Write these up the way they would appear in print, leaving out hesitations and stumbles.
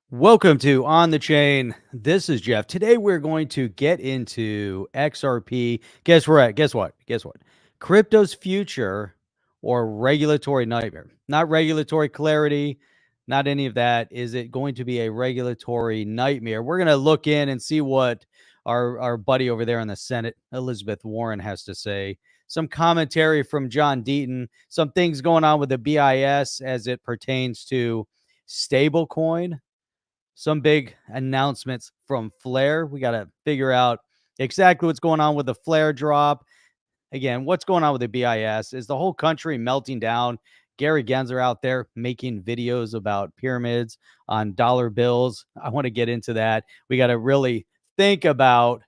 Welcome to On the Chain. This is Jeff. Today we're going to get into XRP. Guess where at? Guess what? Guess what? Crypto's future or regulatory nightmare. Not regulatory clarity, not any of that. Is it going to be a regulatory nightmare? We're going to look in and see what our buddy over there in the Senate, Elizabeth Warren, has to say. Some commentary from John Deaton, some things going on with the BIS as it pertains to stablecoin, some big announcements from Flare. We got to figure out exactly what's going on with the Flare drop. Again, what's going on with the BIS? Is the whole country melting down? Gary Gensler out there making videos about pyramids on dollar bills. I want to get into that. We got to really think about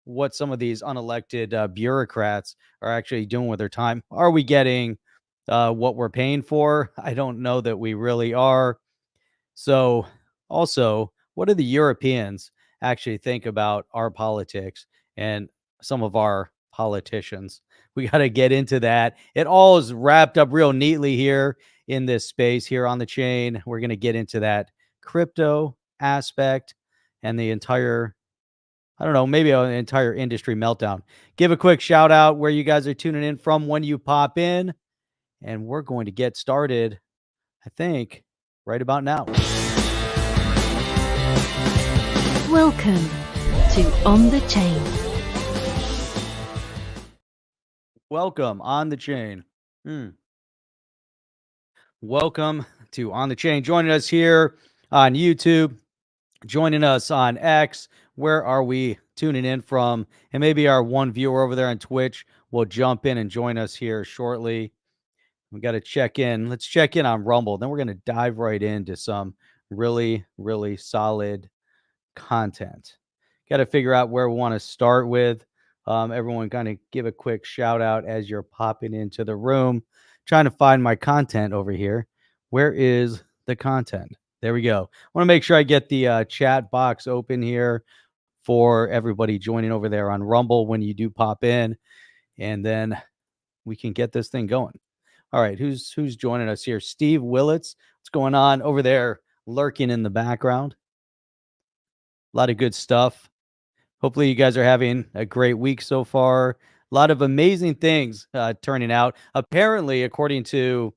what some of these unelected bureaucrats are actually doing with their time. Are we getting what we're paying for? I don't know that we really are. So, also, what do the Europeans actually think about our politics and some of our politicians? We got to get into that. It all is wrapped up real neatly here in this space here on the chain. We're going to get into that crypto aspect and the entire, I don't know, maybe an entire industry meltdown. Give a quick shout out where you guys are tuning in from when you pop in. And we're going to get started, I think, right about now. Welcome to On the Chain. Welcome on the chain. Welcome to On the Chain. Joining us here on YouTube, joining us on X. Where are we tuning in from? And maybe our one viewer over there on Twitch will jump in and join us here shortly. We got to check in. Let's check in on Rumble. Then we're going to dive right into some really, really solid content. Got to figure out where we want to start with. Everyone kind of give a quick shout out as you're popping into the room. Trying to find my content over here. Where is the content? There we go. I want to make sure I get the chat box open here for everybody joining over there on Rumble when you do pop in, and then we can get this thing going. All right, who's joining us here? Steve Willits, what's going on over there lurking in the background? A lot of good stuff. Hopefully you guys are having a great week so far. A lot of amazing things turning out. Apparently, according to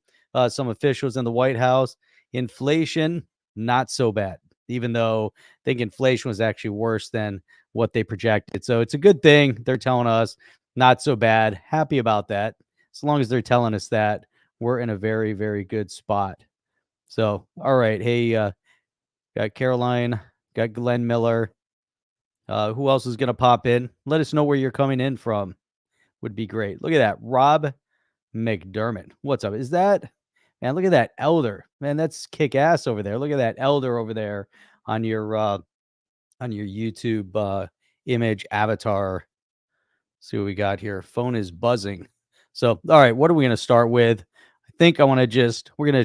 some officials in the White House, inflation, not so bad, even though I think inflation was actually worse than what they projected. So it's a good thing. They're telling us not so bad. Happy about that. As long as they're telling us that, we're in a very, very good spot. So, all right. Hey, got Caroline, got Glenn Miller. Who else is going to pop in? Let us know where you're coming in from. Would be great. Look at that. Rob McDermott. What's up? Is that, man, look at that elder. Man, that's kick ass over there. Look at that elder over there on your YouTube image avatar. See what we got here. Phone is buzzing. So, all right, what are we going to start with? I think we're going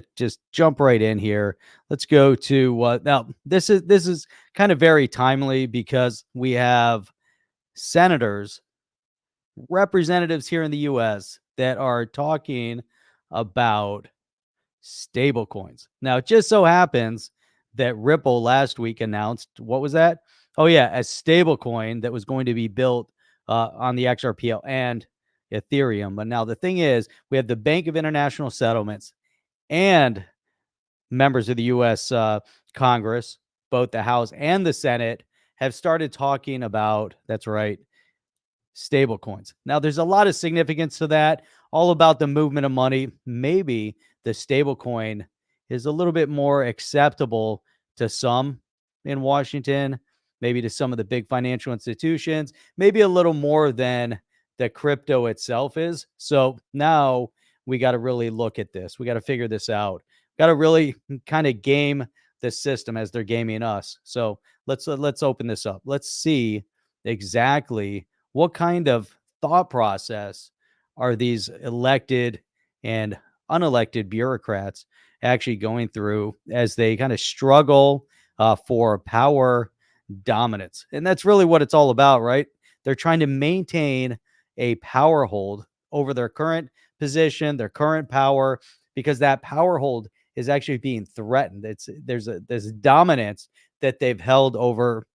to just jump right in here. Let's go to now this is kind of very timely because we have senators, representatives here in the US that are talking about stable coins. Now, it just so happens that Ripple last week announced, what was that? Oh yeah, a stable coin that was going to be built on the XRP and Ethereum. But now the thing is, we have the Bank of International Settlements and members of the U.S. Congress, both the House and the Senate, have started talking about, that's right, stable coins. Now, there's a lot of significance to that, all about the movement of money. Maybe the stable coin is a little bit more acceptable to some in Washington, maybe to some of the big financial institutions, maybe a little more than the crypto itself is. So now we got to really look at this. We got to figure this out. Got to really kind of game the system as they're gaming us. So let's open this up. Let's see exactly what kind of thought process are these elected and unelected bureaucrats actually going through as they kind of struggle for power dominance. And that's really what it's all about, right? They're trying to maintain a power hold over their current position, their current power, because that power hold is actually being threatened. There's this dominance that they've held over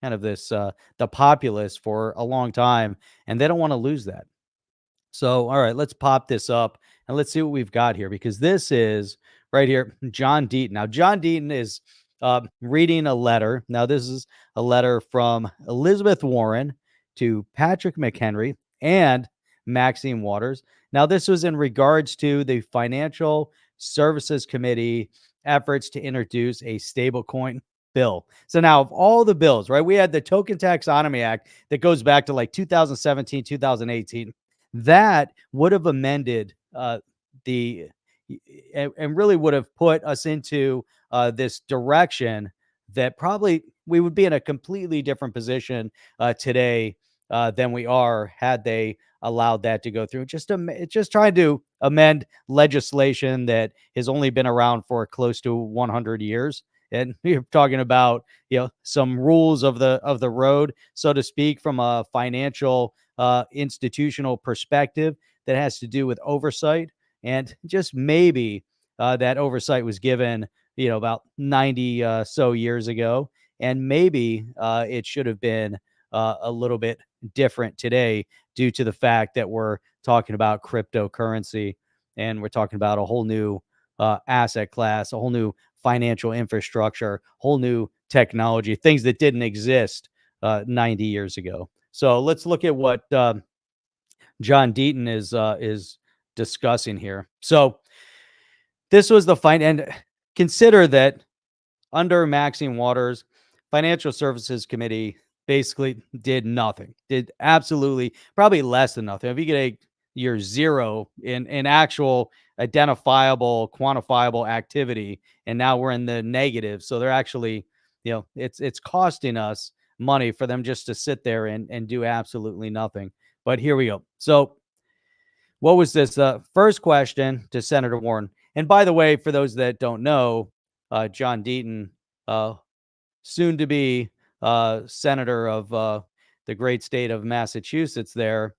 kind of this the populace for a long time, and they don't want to lose that. So, all right, let's pop this up and let's see what we've got here, because this is right here, John Deaton. Now, John Deaton is reading a letter. Now, this is a letter from Elizabeth Warren to Patrick McHenry and Maxine Waters. Now, this was in regards to the Financial Services Committee efforts to introduce a stablecoin bill. So now, of all the bills, right, we had the Token Taxonomy Act that goes back to like 2017, 2018. That would have amended the and really would have put us into this direction that probably we would be in a completely different position today than we are had they allowed that to go through. It's just trying to amend legislation that has only been around for close to 100 years. And you're talking about, some rules of the road, so to speak, from a financial institutional perspective that has to do with oversight. And just maybe that oversight was given, about 90 so years ago. And maybe it should have been a little bit different today due to the fact that we're talking about cryptocurrency and we're talking about a whole new asset class, a whole new financial infrastructure, whole new technology, things that didn't exist 90 years ago. So let's look at what John Deaton is discussing here. So this was the fine, and consider that under Maxine Waters, Financial Services Committee basically did nothing. Did absolutely probably less than nothing. If you get your zero in actual identifiable, quantifiable activity, and now we're in the negative. So they're actually, it's costing us money for them just to sit there and do absolutely nothing. But here we go. So what was this? First question to Senator Warren. And by the way, for those that don't know, John Deaton, soon to be senator of the great state of Massachusetts, there,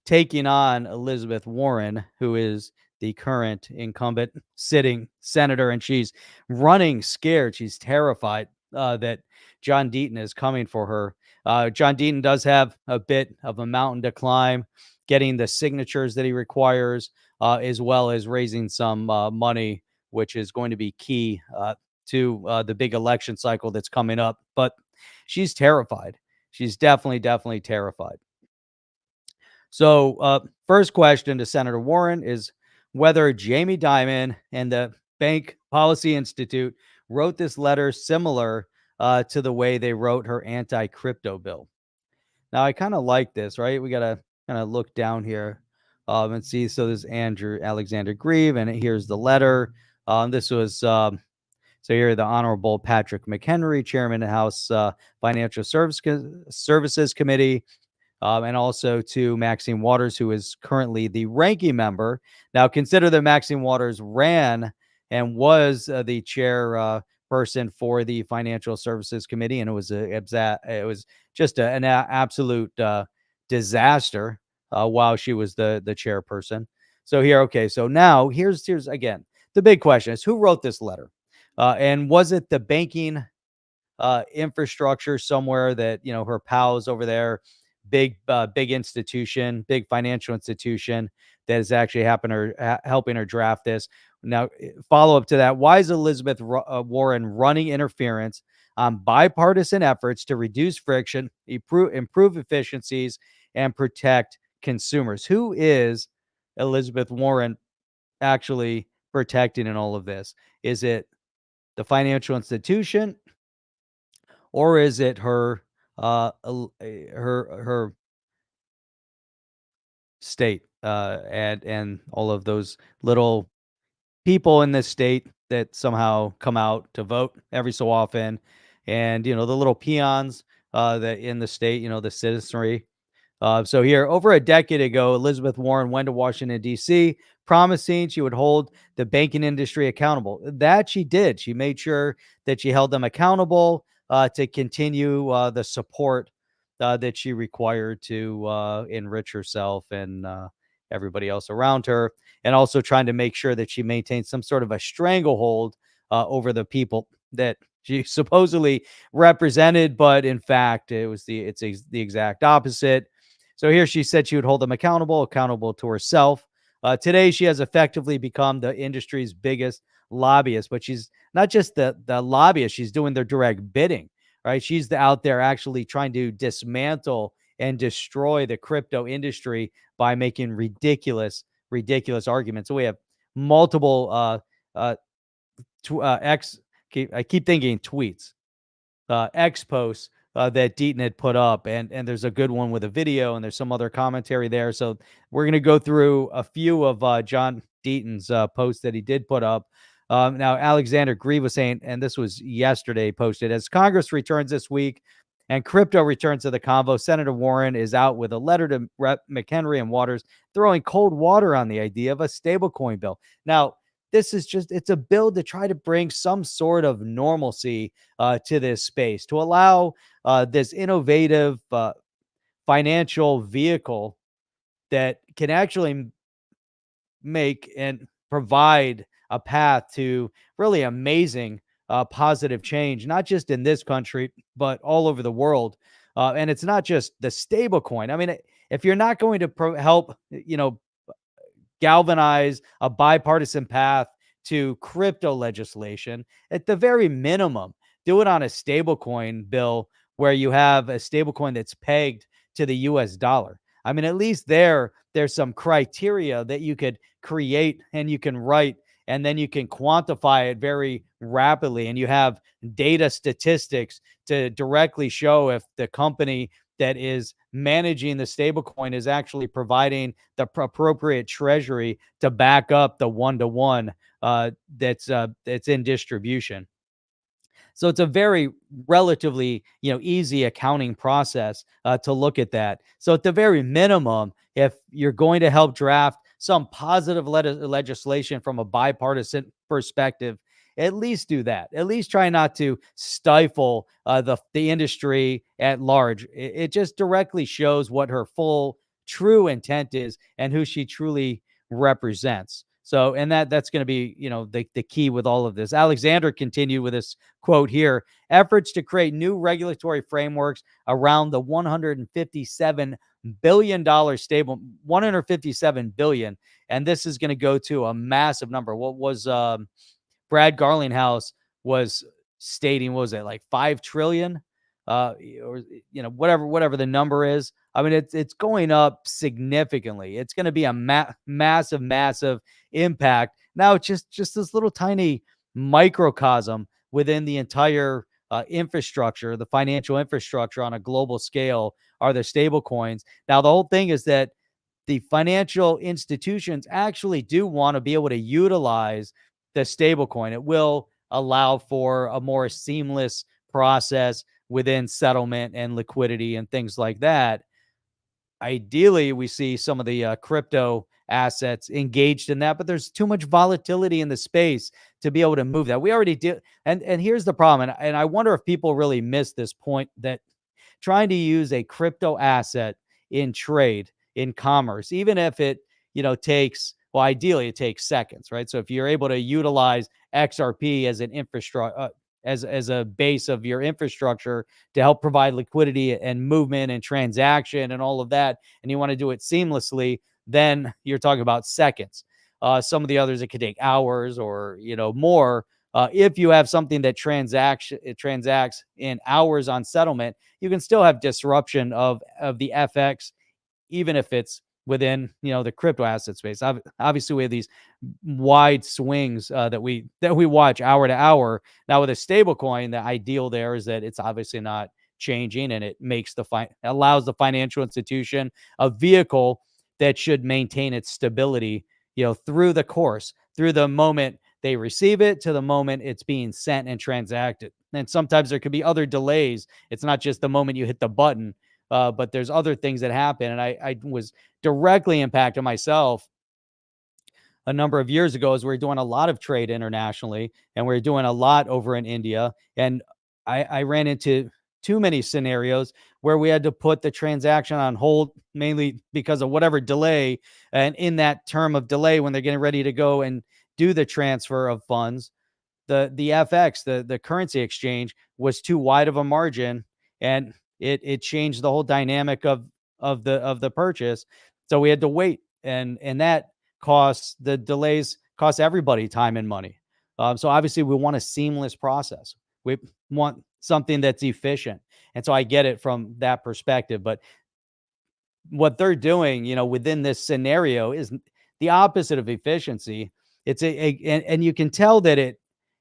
taking on Elizabeth Warren, who is the current incumbent sitting senator, and she's running scared. She's terrified that John Deaton is coming for her. John Deaton does have a bit of a mountain to climb, getting the signatures that he requires, as well as raising some money, which is going to be key to the big election cycle that's coming up. But she's terrified. She's definitely terrified. So, first question to Senator Warren is whether Jamie Dimon and the Bank Policy Institute wrote this letter similar to the way they wrote her anti-crypto bill. Now, I kind of like this, right? We got to kind of look down here and see. So, this is Andrew Alexander Grieve, and here's the letter. This was so here, the Honorable Patrick McHenry, Chairman of the House Financial Services Committee, and also to Maxine Waters, who is currently the ranking member. Now, consider that Maxine Waters ran and was the chair person for the Financial Services Committee, and it was just an absolute disaster while she was the chairperson. So here, okay, so now here's again the big question: is who wrote this letter, and was it the banking infrastructure somewhere that her pals over there, big institution, big financial institution that is actually helping her draft this? Now, follow up to that: why is Elizabeth Warren running interference on bipartisan efforts to reduce friction, improve efficiencies, and protect consumers? Who is Elizabeth Warren actually protecting in all of this? Is it the financial institution, or is it her her state and all of those little people in this state that somehow come out to vote every so often, and the little peons that in the state, the citizenry. So here, over a decade ago, Elizabeth Warren went to Washington, D.C., promising she would hold the banking industry accountable. That she did. She made sure that she held them accountable to continue the support that she required to enrich herself everybody else around her, and also trying to make sure that she maintains some sort of a stranglehold over the people that she supposedly represented, but in fact, the exact opposite. So here she said she would hold them accountable to herself. Today, she has effectively become the industry's biggest lobbyist, but she's not just the lobbyist; she's doing their direct bidding, right? She's out there actually trying to dismantle and destroy the crypto industry by making ridiculous arguments. So we have multiple uh, X. I keep thinking tweets, X posts that Deaton had put up, and there's a good one with a video, and there's some other commentary there. So we're gonna go through a few of John Deaton's posts that he did put up. Now Alexander Grieve was saying, and this was yesterday posted, as Congress returns this week and crypto returns to the convo, Senator Warren is out with a letter to Rep. McHenry and Waters, throwing cold water on the idea of a stablecoin bill. Now, it's a bill to try to bring some sort of normalcy to this space, to allow this innovative financial vehicle that can actually make and provide a path to really amazing positive change, not just in this country, but all over the world. And it's not just the stable coin. I mean, if you're not going to help, galvanize a bipartisan path to crypto legislation, at the very minimum, do it on a stablecoin bill where you have a stablecoin that's pegged to the US dollar. I mean, at least there's some criteria that you could create and you can write, and then you can quantify it very rapidly. And you have data statistics to directly show if the company that is managing the stablecoin is actually providing the appropriate treasury to back up the one-to-one that's in distribution. So it's a very relatively, easy accounting process to look at that. So at the very minimum, if you're going to help draft some positive legislation from a bipartisan perspective, at least do that. At least try not to stifle the industry at large. It just directly shows what her full true intent is and who she truly represents. So, and that's going to be, the key with all of this. Alexander continued with this quote here: efforts to create new regulatory frameworks around the $157 billion stable, 157 billion. And this is going to go to a massive number. What was Brad Garlinghouse was stating, what was it, like 5 trillion? Or whatever the number is. I mean, it's going up significantly. It's going to be a massive impact. Now it's just this little tiny microcosm within the entire infrastructure, the financial infrastructure on a global scale, are the stable coins. Now the whole thing is that the financial institutions actually do want to be able to utilize the stablecoin. It will allow for a more seamless process within settlement and liquidity and things like that. Ideally, we see some of the crypto assets engaged in that, but there's too much volatility in the space to be able to move that. We already did. And here's the problem. And I wonder if people really miss this point, that trying to use a crypto asset in trade, in commerce, even if it, takes, well, ideally it takes seconds, right? So if you're able to utilize XRP as an infrastructure, as a base of your infrastructure to help provide liquidity and movement and transaction and all of that, and you want to do it seamlessly, then you're talking about seconds. Some of the others, it could take hours or more. If you have something that transacts in hours on settlement, you can still have disruption of the FX, even if it's within the crypto asset space. Obviously, we have these wide swings that we watch hour to hour. Now with a stable coin, the ideal there is that it's obviously not changing, and it makes allows the financial institution a vehicle that should maintain its stability, through the course, through the moment they receive it to the moment it's being sent and transacted. And sometimes there could be other delays. It's not just the moment you hit the button, but there's other things that happen. And I was directly impacted myself a number of years ago as we were doing a lot of trade internationally, and we are doing a lot over in India. And I ran into too many scenarios where we had to put the transaction on hold, mainly because of whatever delay. And in that term of delay, when they're getting ready to go and do the transfer of funds, the FX, the currency exchange, was too wide of a margin, and it changed the whole dynamic of the purchase. So we had to wait, and that costs the delays cost everybody time and money. So obviously we want a seamless process. We want something that's efficient, and so I get it from that perspective. But what they're doing, within this scenario is the opposite of efficiency. It's and you can tell that it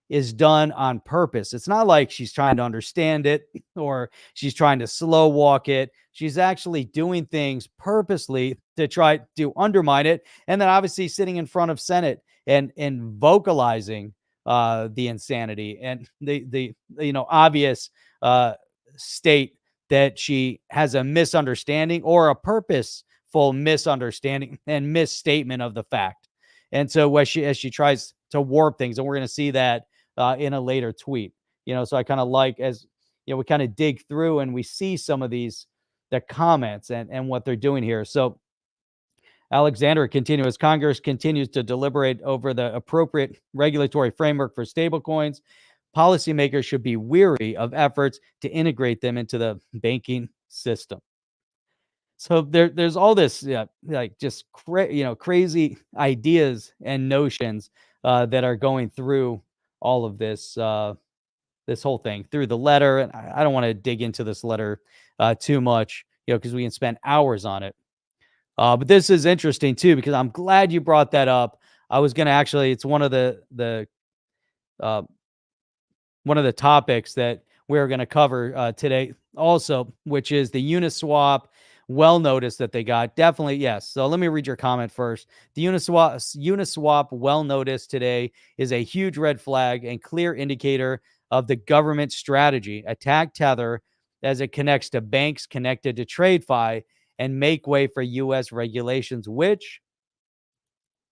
is done on purpose. It's not like she's trying to understand it or she's trying to slow walk it. She's actually doing things purposely to try to undermine it. And then obviously sitting in front of Senate and vocalizing the insanity and the obvious state that she has a misunderstanding or a purposeful misunderstanding and misstatement of the fact. And so as she tries to warp things, and we're going to see that in a later tweet, so I kind of like, as we kind of dig through and we see some of the comments and what they're doing here. So Alexander continues, Congress continues to deliberate over the appropriate regulatory framework for stablecoins. Policymakers should be weary of efforts to integrate them into the banking system. So there's all this, like just crazy ideas and notions that are going through all of this this whole thing through the letter. And I don't want to dig into this letter too much, because we can spend hours on it. But this is interesting too, because I'm glad you brought that up. I was going to actually, it's uh, one of the topics that we're going to cover today also, which is the Uniswap well notice that they got. Definitely, yes. So let me read your comment first. The Uniswap well notice today is a huge red flag and clear indicator of the government strategy. Attack Tether as it connects to banks connected to TradeFi and make way for U.S. regulations, which,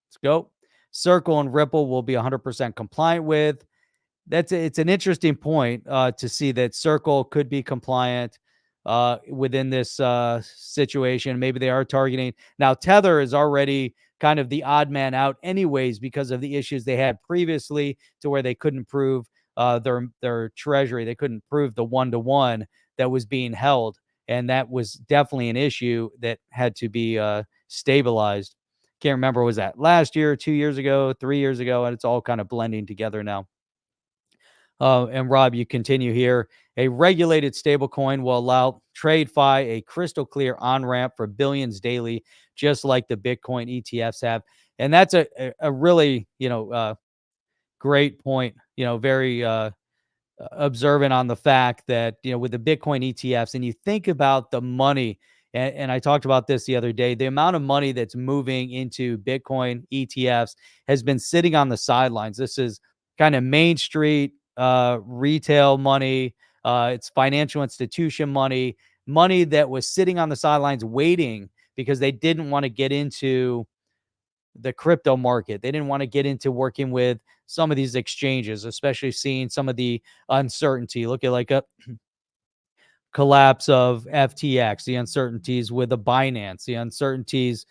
let's go, Circle and Ripple will be 100% compliant with. It's an interesting point to see that Circle could be compliant within this situation. Maybe they are targeting. Now, Tether is already kind of the odd man out anyways because of the issues they had previously, to where they couldn't prove their treasury. They couldn't prove the one-to-one that was being held. And that was definitely an issue that had to be stabilized. Can't remember, was that last year, 2 years ago, 3 years ago, and it's all kind of blending together now. And Rob, you continue here. A regulated stablecoin will allow TradeFi a crystal clear on-ramp for billions daily, just like the Bitcoin ETFs have. And that's a really, great point, very observant on the fact that, with the Bitcoin ETFs, and you think about the money, and I talked about this the other day, the amount of money that's moving into Bitcoin ETFs has been sitting on the sidelines. This is kind of Main Street retail money. It's financial institution money that was sitting on the sidelines waiting because they didn't want to get into the crypto market. They didn't want to get into working with some of these exchanges, especially seeing some of the uncertainty. Look at like a collapse of FTX, the uncertainties with the Binance, the uncertainties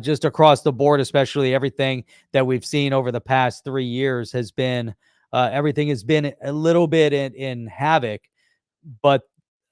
just across the board, especially everything that we've seen over the past 3 years has been, everything has been a little bit in havoc. But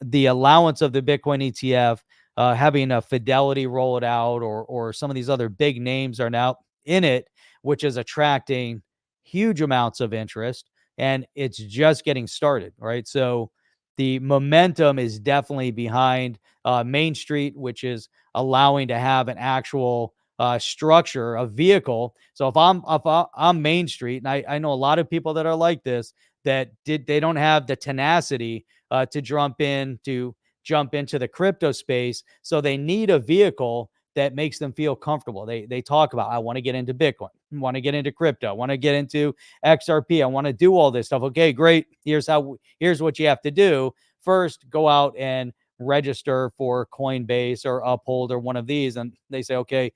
the allowance of the Bitcoin ETF, having a Fidelity roll it out, or some of these other big names are now in it, which is attracting huge amounts of interest, and it's just getting started, right? So the momentum is definitely behind Main Street, which is allowing to have an actual structure, a vehicle. So if I'm Main Street, and I know a lot of people that are like this, they don't have the tenacity to jump into the crypto space, so they need a vehicle that makes them feel comfortable. They talk about, I want to get into Bitcoin, I want to get into crypto, I want to get into XRP, I want to do all this stuff. Okay, great. Here's what you have to do. First, go out and register for Coinbase or Uphold or one of these. And they say, okay,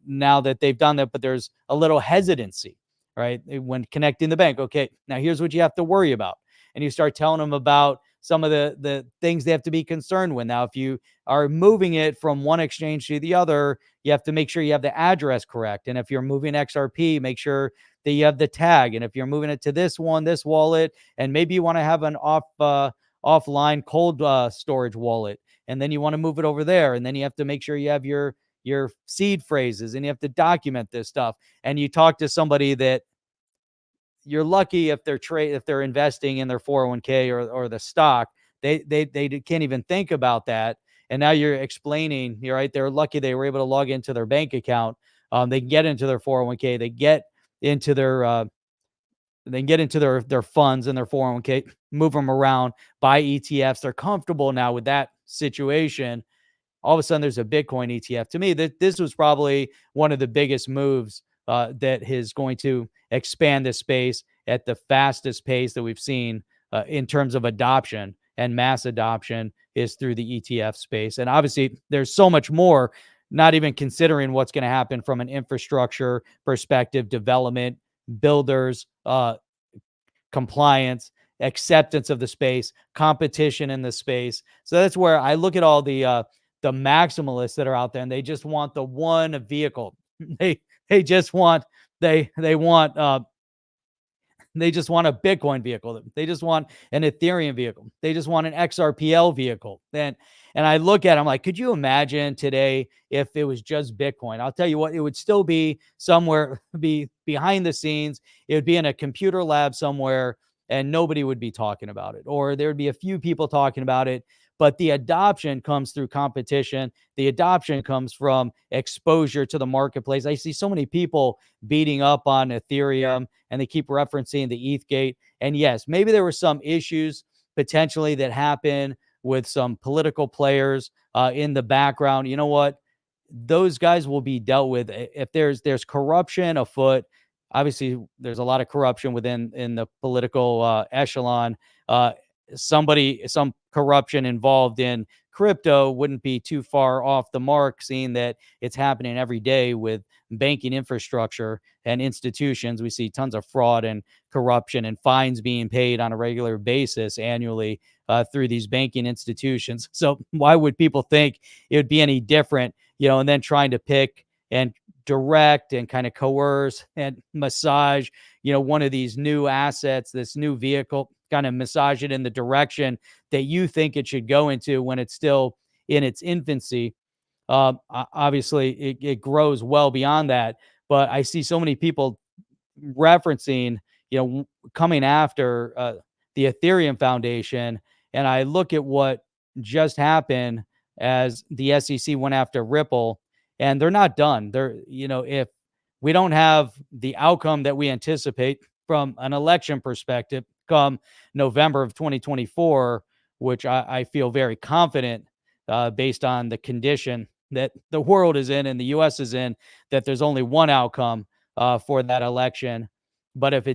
now that they've done that, but there's a little hesitancy, right? When connecting the bank. Okay, now here's what you have to worry about. And you start telling them about some of the things they have to be concerned with. Now, if you are moving it from one exchange to the other, you have to make sure you have the address correct. And if you're moving XRP, make sure that you have the tag. And if you're moving it to this wallet, and maybe you want to have an offline cold storage wallet, and then you want to move it over there, and then you have to make sure you have your seed phrases, and you have to document this stuff. And you talk to somebody that you're lucky if they're investing in their 401k or the stock, they can't even think about that. And now you're explaining, you're right. They're lucky they were able to log into their bank account. They can get into their 401k. They get into their funds and their 401k, move them around, buy ETFs. They're comfortable now with that situation. All of a sudden there's a Bitcoin ETF. To me, this was probably one of the biggest moves that is going to expand this space at the fastest pace that we've seen in terms of adoption, and mass adoption is through the ETF space. And obviously there's so much more, not even considering what's going to happen from an infrastructure perspective, development, builders, compliance, acceptance of the space, competition in the space. So that's where I look at all the maximalists that are out there, and they just want the one vehicle. They just want they want they just want a Bitcoin vehicle. They just want an Ethereum vehicle. They just want an XRPL vehicle. And I look at it, I'm like, could you imagine today if it was just Bitcoin? I'll tell you what, it would still be somewhere, be behind the scenes. It would be in a computer lab somewhere, and nobody would be talking about it. Or there would be a few people talking about it. But the adoption comes through competition. The adoption comes from exposure to the marketplace. I see so many people beating up on Ethereum, and they keep referencing the ETH gate. And yes, maybe there were some issues potentially that happened with some political players in the background. You know what? Those guys will be dealt with. If there's corruption afoot, obviously there's a lot of corruption in the political echelon. Some corruption involved in crypto wouldn't be too far off the mark, seeing that it's happening every day with banking infrastructure and institutions. We see tons of fraud and corruption and fines being paid on a regular basis annually through these banking institutions. So why would people think it would be any different, and then trying to pick and direct and kind of coerce and massage, one of these new assets, this new vehicle, kind of massage it in the direction that you think it should go into when it's still in its infancy. Obviously, it grows well beyond that. But I see so many people referencing, coming after the Ethereum Foundation, and I look at what just happened as the SEC went after Ripple, and they're not done. If we don't have the outcome that we anticipate from an election perspective come November of 2024, which I feel very confident based on the condition that the world is in and the U.S. is in, that there's only one outcome for that election. But if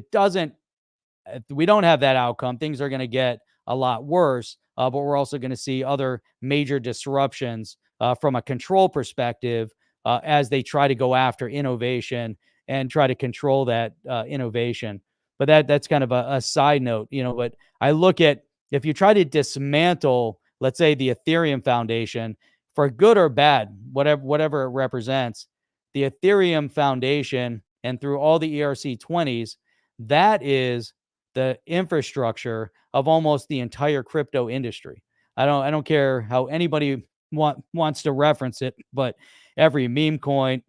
we don't have that outcome, things are going to get a lot worse. But we're also going to see other major disruptions from a control perspective as they try to go after innovation and try to control that innovation. But that's kind of a side note, but I look at, if you try to dismantle, let's say, the Ethereum Foundation, for good or bad, whatever it represents, the Ethereum Foundation, and through all the ERC-20s, that is the infrastructure of almost the entire crypto industry. I don't care how anybody wants to reference it, but every meme coin,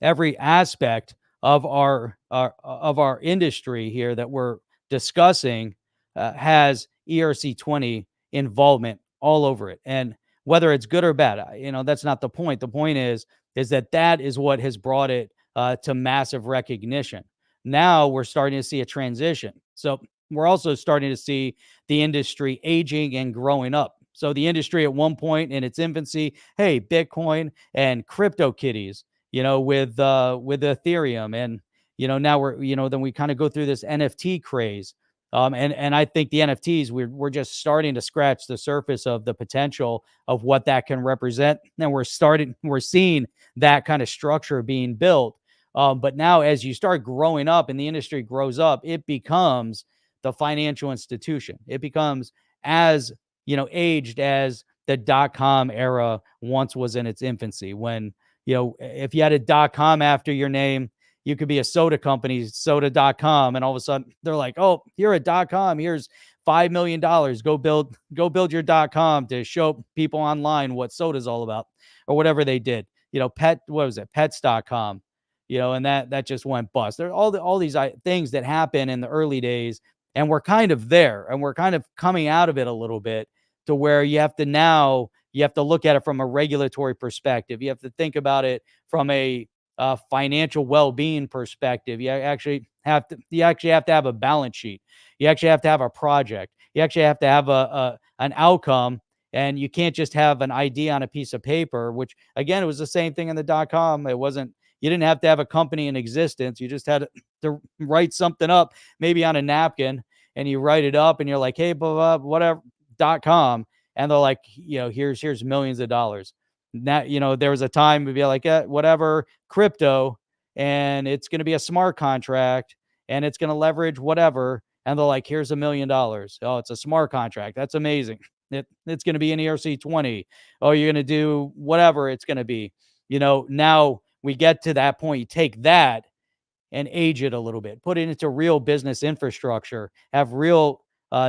every aspect of our industry here that we're discussing has ERC-20 involvement all over it. And whether it's good or bad, that's not the point. The point is that is what has brought it to massive recognition. Now we're starting to see a transition. So we're also starting to see the industry aging and growing up. So the industry at one point in its infancy, hey, Bitcoin and crypto kitties, with Ethereum, and now we're then we kind of go through this NFT craze, and I think the NFTs, we're just starting to scratch the surface of the potential of what that can represent, and we're seeing that kind of structure being built. But now, as you start growing up and the industry grows up, it becomes the financial institution. It becomes as, aged as the .com era once was in its infancy. When, if you had a .com after your name, you could be a soda company, soda.com, and all of a sudden they're like, "Oh, you're a .com. Here's $5 million. Go build your .com to show people online what soda's all about," or whatever they did. What was it? Pets.com. And that just went bust. There are all these things that happen in the early days, and we're kind of there, and we're kind of coming out of it a little bit, to where you have to look at it from a regulatory perspective. You have to think about it from a financial well-being perspective. You actually have to have a balance sheet. You actually have to have a project. You actually have to have an outcome, and you can't just have an idea on a piece of paper. Which, again, it was the same thing in the .com. It wasn't. You didn't have to have a company in existence. You just had to write something up, maybe on a napkin, and you write it up, and you're like, "Hey, blah, blah, whatever .com," and they're like, "Here's millions of dollars." Now, there was a time to be like, whatever, crypto, and it's going to be a smart contract, and it's going to leverage whatever, and they're like, "Here's $1 million." Oh, it's a smart contract. That's amazing. It's going to be an ERC-20. Oh, you're going to do whatever it's going to be. Now we get to that point. You take that and age it a little bit, put it into real business infrastructure, have real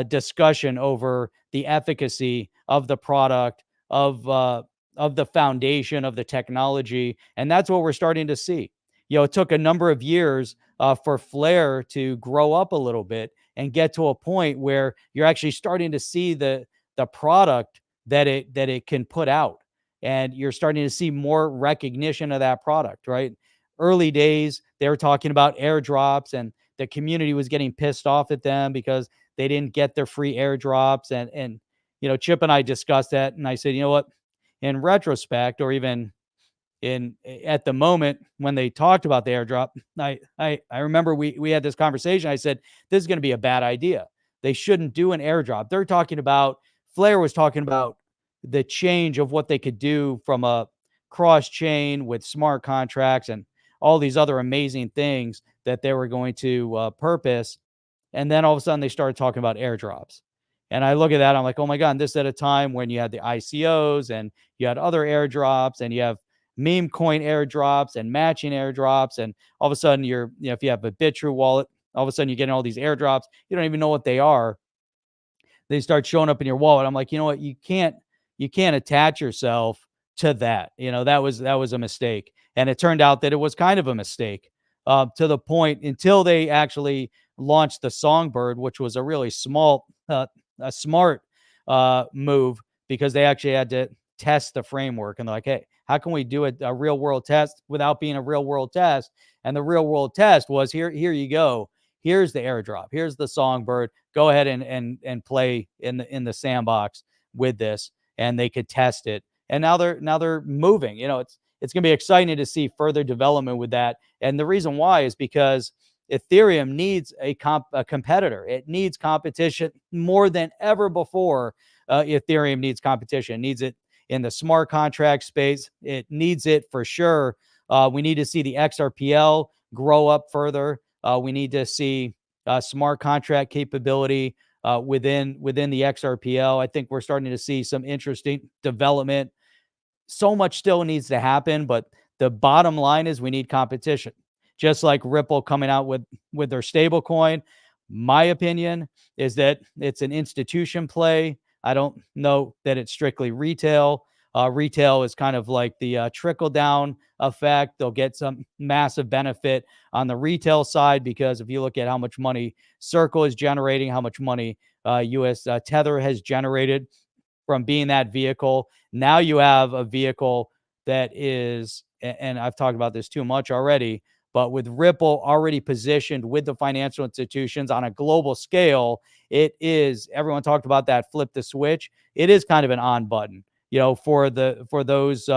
discussion over the efficacy of the product, of the foundation of the technology, and that's what we're starting to see. It took a number of years for Flare to grow up a little bit and get to a point where you're actually starting to see the product that it can put out, and you're starting to see more recognition of that product, right? Early days, they were talking about airdrops, and the community was getting pissed off at them because they didn't get their free airdrops. And Chip and I discussed that, and I said, you know what? In retrospect, or even at the moment when they talked about the airdrop, I remember we had this conversation. I said, this is going to be a bad idea. They shouldn't do an airdrop. They're talking about, Flare was talking about the change of what they could do from a cross chain with smart contracts and all these other amazing things that they were going to purpose. And then all of a sudden they started talking about airdrops. And I look at that, I'm like, oh my God, and this at a time when you had the ICOs, and you had other airdrops, and you have meme coin airdrops and matching airdrops. And all of a sudden if you have a BitTrue wallet, all of a sudden you're getting all these airdrops. You don't even know what they are. They start showing up in your wallet. I'm like, you know what? You can't attach yourself to that. That was a mistake. And it turned out that it was kind of a mistake, to the point until they actually launched the Songbird, which was a really smart move, because they actually had to test the framework. And they're like, hey, how can we do a real world test without being a real world test? And the real world test was, here you go. Here's the airdrop. Here's the Songbird. Go ahead and play in the sandbox with this, and they could test it. And now they're moving. It's going to be exciting to see further development with that. And the reason why is because Ethereum needs a competitor. It needs competition more than ever before. Ethereum needs competition. It needs it in the smart contract space. It needs it for sure. We need to see the XRPL grow up further. We need to see smart contract capability within the XRPL. I think we're starting to see some interesting development. So much still needs to happen, but the bottom line is we need competition. Just like Ripple coming out with their stablecoin, my opinion is that it's an institution play. I don't know that it's strictly retail. Retail is kind of like the trickle down effect. They'll get some massive benefit on the retail side, because if you look at how much money Circle is generating, how much money US Tether has generated from being that vehicle. Now you have a vehicle that is, and I've talked about this too much already, but with Ripple already positioned with the financial institutions on a global scale, it is, everyone talked about that flip the switch. It is kind of an on button, for those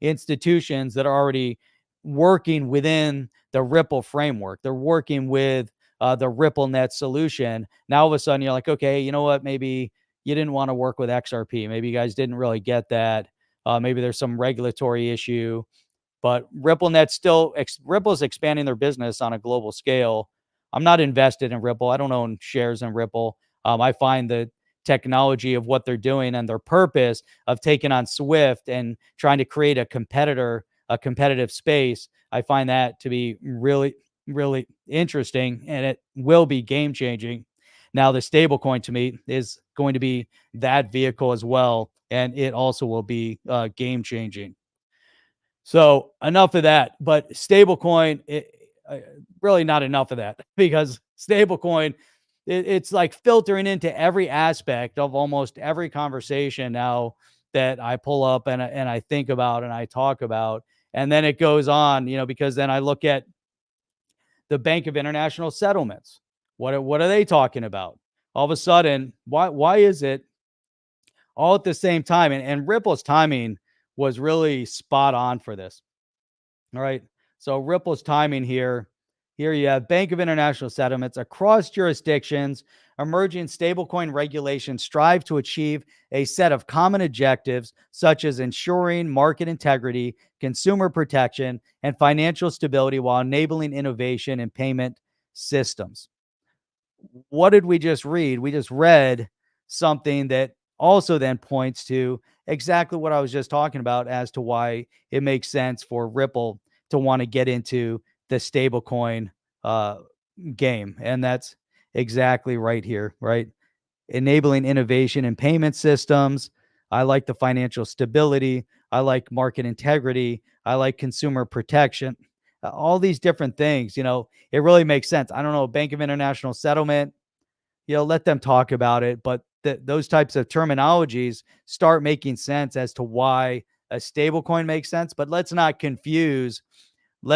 institutions that are already working within the Ripple framework. They're working with the RippleNet solution. Now all of a sudden you're like, okay, you know what? Maybe you didn't want to work with XRP. Maybe you guys didn't really get that. Maybe there's some regulatory issue. But Ripple's expanding their business on a global scale. I'm not invested in Ripple. I don't own shares in Ripple. I find that technology of what they're doing and their purpose of taking on Swift and trying to create a competitive space. I find that to be really, really interesting, and it will be game changing. Now, the stablecoin to me is going to be that vehicle as well, and it also will be game changing. So enough of that. But stablecoin, really not enough of that because stablecoin, it's like filtering into every aspect of almost every conversation now that I pull up and I think about and I talk about. And then it goes on, because then I look at the Bank of International Settlements. What are they talking about? All of a sudden, why is it all at the same time? And Ripple's timing was really spot on for this. All right. So Ripple's timing here. Here you have Bank of International Settlements across jurisdictions. Emerging stablecoin regulations strive to achieve a set of common objectives, such as ensuring market integrity, consumer protection, and financial stability while enabling innovation in payment systems. What did we just read? We just read something that also then points to exactly what I was just talking about as to why it makes sense for Ripple to want to get into the stablecoin uh, game. And that's exactly right here, right? Enabling innovation in payment systems. I like the financial stability. I like market integrity. I like consumer protection. All these different things, it really makes sense. I don't know, Bank of International Settlement, let them talk about it. But those types of terminologies start making sense as to why a stable coin makes sense. But let's not confuse a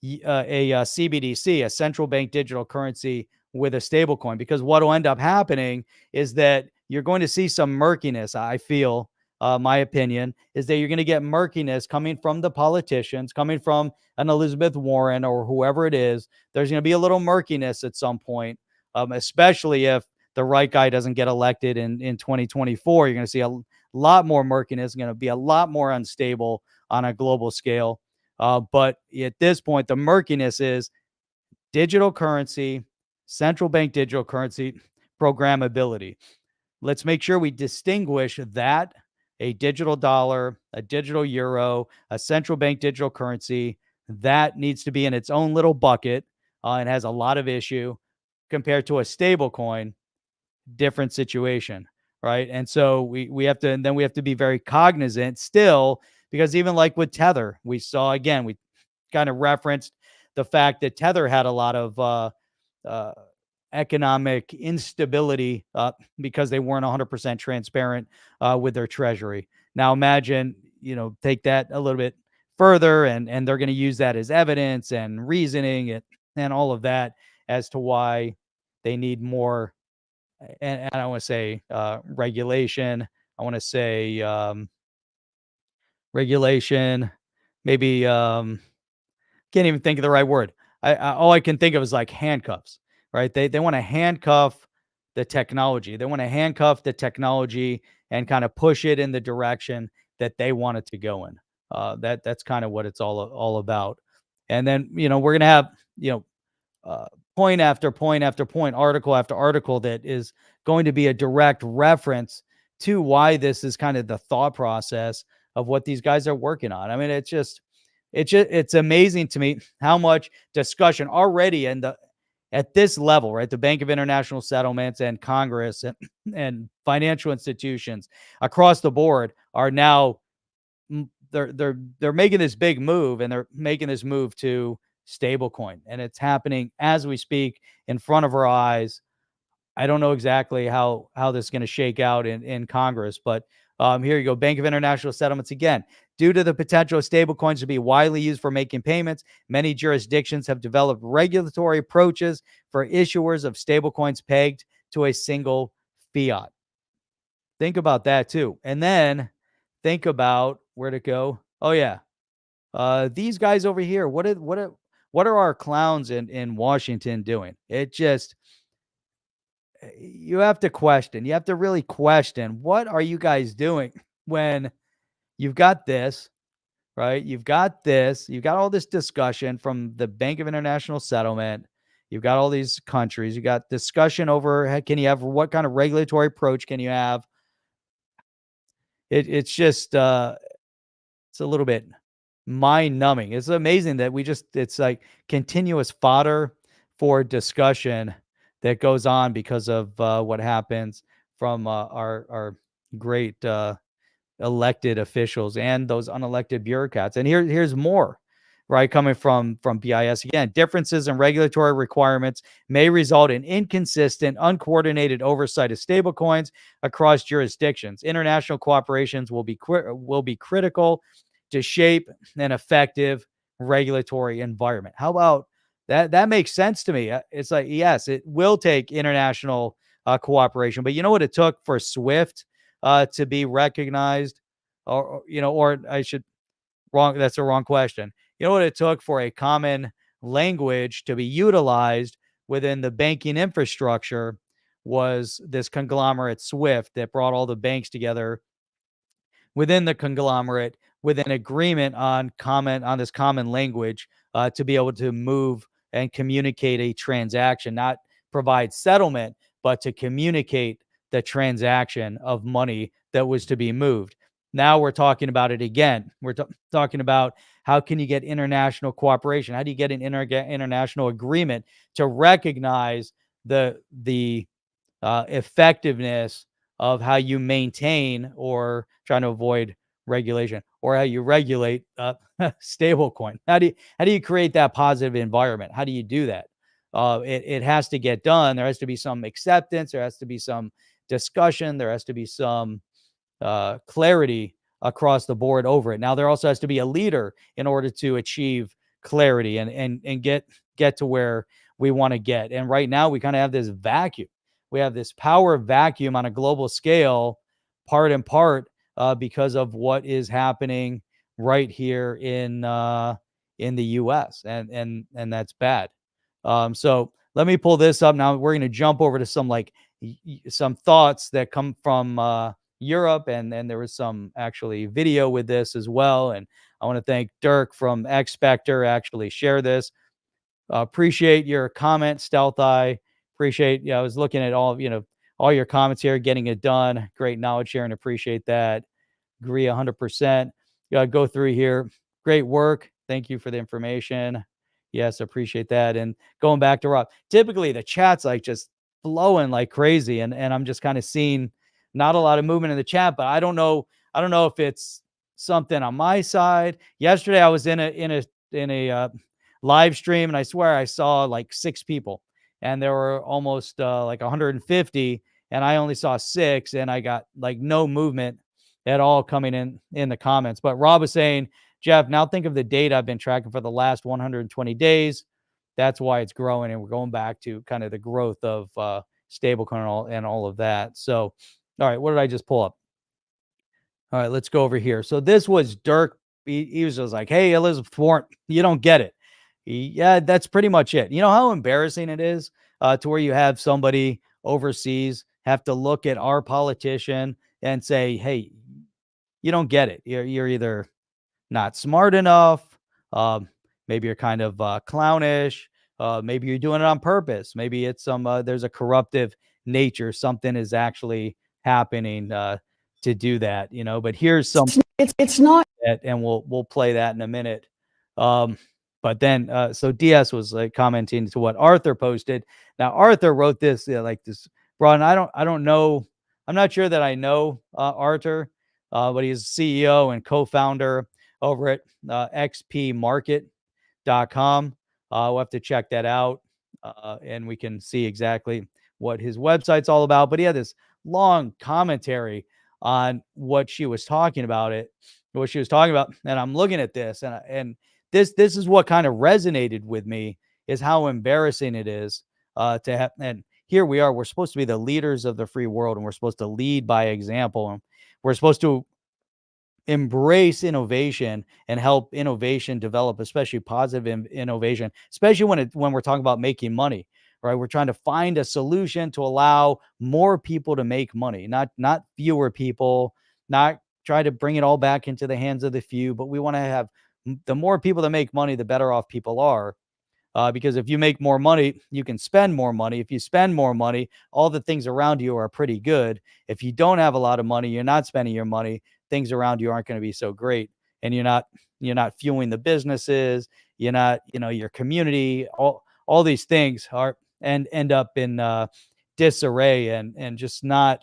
CBDC, a central bank digital currency, with a stable coin, because what will end up happening is that you're going to see some murkiness. I feel, my opinion is that you're going to get murkiness coming from the politicians, coming from an Elizabeth Warren or whoever it is. There's going to be a little murkiness at some point, especially if the right guy doesn't get elected in 2024. You're going to see a lot more murkiness, going to be a lot more unstable on a global scale. But at this point, the murkiness is digital currency, central bank digital currency, programmability. Let's make sure we distinguish that a digital dollar, a digital euro, a central bank digital currency, that needs to be in its own little bucket and has a lot of issue compared to a stable coin, different situation, right? And so we have to, and then we have to be very cognizant still, because even like with Tether, we saw again, we kind of referenced the fact that Tether had a lot of uh, economic instability because they weren't 100% transparent with their treasury. Now imagine, take that a little bit further, and they're going to use that as evidence and reasoning and all of that as to why they need more. And I don't want to say regulation. I want to say regulation, maybe can't even think of the right word. All I can think of is like handcuffs, right? They want to handcuff the technology. They want to handcuff the technology and kind of push it in the direction that they want it to go in. That's kind of what it's all about. And then we're gonna have uh, point after point after point, article after article that is going to be a direct reference to why this is kind of the thought process of what these guys are working on. I mean, it's amazing to me how much discussion already at this level, right? The Bank of International Settlements and Congress and financial institutions across the board are now they're making this big move, and they're making this move to stablecoin, and it's happening as we speak in front of our eyes. I don't know exactly how this is going to shake out in Congress, but here you go. Bank of International Settlements again. Due to the potential of stablecoins to be widely used for making payments, many jurisdictions have developed regulatory approaches for issuers of stablecoins pegged to a single fiat. Think about that too, and then think about where to go. Oh yeah, these guys over here. What are our clowns in Washington doing? It just you have to question. You have to really question, what are you guys doing when you've got this, right? You've got all this discussion from the Bank of International Settlement. You've got all these countries. You got discussion over can you have what kind of regulatory approach can you have? It's just it's a little bit mind numbing. It's amazing that it's like continuous fodder for discussion that goes on because of what happens from our great elected officials and those unelected bureaucrats. And here's more, right? Coming from BIS again, differences in regulatory requirements may result in inconsistent, uncoordinated oversight of stablecoins across jurisdictions. International cooperations will be critical to shape an effective regulatory environment. How about that? That makes sense to me. It's like, yes, it will take international cooperation, but you know what it took for SWIFT to be recognized, or I should wrong. That's a wrong question. You know what it took for a common language to be utilized within the banking infrastructure was this conglomerate SWIFT that brought all the banks together within the conglomerate with an agreement on this common language to be able to move and communicate a transaction, not provide settlement, but to communicate the transaction of money that was to be moved. Now we're talking about it again. We're talking about how can you get international cooperation? How do you get an international agreement to recognize the effectiveness of how you maintain or trying to avoid regulation, or how you regulate stablecoin? How do you create that positive environment? How do you do that? It has to get done. There has to be some acceptance. There has to be some discussion. There has to be some clarity across the board over it. Now, there also has to be a leader in order to achieve clarity and get to where we want to get. And right now, we kind of have this vacuum. We have this power vacuum on a global scale, part and part because of what is happening right here in the U.S. and that's bad. So let me pull this up now. We're going to jump over to some thoughts that come from Europe, and there was some actually video with this as well. And I want to thank Dirk from X-Spector actually share this. Appreciate your comment, Stealth Eye. Appreciate, I was looking at all your comments here, getting it done. Great knowledge sharing. Appreciate that. Agree 100%. Go through here. Great work. Thank you for the information. Yes, appreciate that. And going back to Rob, typically the chat's like just flowing like crazy, and I'm just kind of seeing not a lot of movement in the chat, but I don't know if it's something on my side. Yesterday I was in a live stream, and I swear I saw like 6 people, and there were almost like 150, and I only saw 6, and I got like no movement at all coming in the comments. But Rob was saying, Jeff, now think of the data I've been tracking for the last 120 days. That's why it's growing, and we're going back to kind of the growth of stablecoin and all of that. So, all right, what did I just pull up? All right, let's go over here. So this was Dirk. He was just like, hey, Elizabeth Warren, you don't get it. Yeah, that's pretty much it. You know how embarrassing it is to where you have somebody overseas have to look at our politician and say, hey, you don't get it. You're either not smart enough. Maybe you're kind of clownish. Maybe you're doing it on purpose. Maybe it's there's a corruptive nature. Something is actually happening to do that, But here's some. It's not. And we'll play that in a minute. But then so DS was like commenting to what Arthur posted. Now Arthur wrote this like this, Ron. I don't know. I'm not sure that I know Arthur, but he's CEO and co-founder over at XPmarket.com. We'll have to check that out, and we can see exactly what his website's all about. But he had this long commentary on what she was talking about, and I'm looking at this, and this is what kind of resonated with me, is how embarrassing it is to have. And here we are, we're supposed to be the leaders of the free world, and we're supposed to lead by example, and we're supposed to embrace innovation and help innovation develop, especially positive innovation, especially when we're talking about making money, right? We're trying to find a solution to allow more people to make money, not fewer people, not try to bring it all back into the hands of the few, but we want to have the more people that make money, the better off people are. Because if you make more money, you can spend more money. If you spend more money, all the things around you are pretty good. If you don't have a lot of money, you're not spending your money, things around you aren't going to be so great, and you're not fueling the businesses, you're not, your community, all these things are and end up in disarray, and just not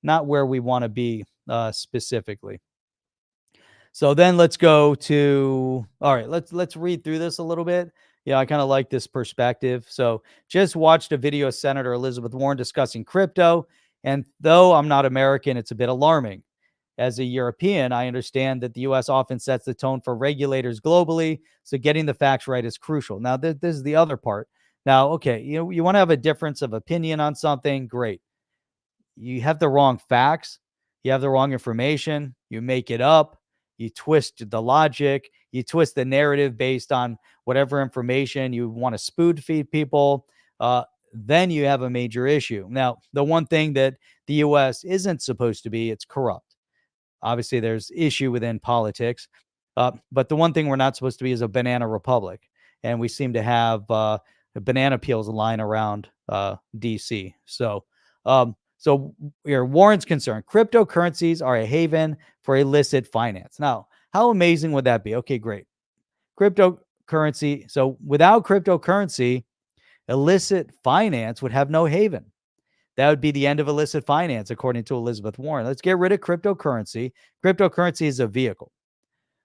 where we want to be specifically. So then let's go to, all right, let's read through this a little bit. Yeah, I kind of like this perspective. So just watched a video of Senator Elizabeth Warren discussing crypto, and though I'm not American, it's a bit alarming. As a European, I understand that the US often sets the tone for regulators globally, so getting the facts right is crucial. Now, this is the other part. Now, okay, you want to have a difference of opinion on something, great. You have the wrong facts, you have the wrong information, you make it up, you twist the logic, you twist the narrative based on whatever information you want to spoon feed people. Then you have a major issue. Now, the one thing that the US isn't supposed to be, it's corrupt. Obviously, there's issue within politics, but the one thing we're not supposed to be is a banana republic, and we seem to have banana peels lying around DC. So where Warren's concerned, cryptocurrencies are a haven for illicit finance. Now, how amazing would that be? Okay, great. Cryptocurrency. So without cryptocurrency, illicit finance would have no haven. That would be the end of illicit finance, according to Elizabeth Warren. Let's get rid of cryptocurrency. Cryptocurrency is a vehicle.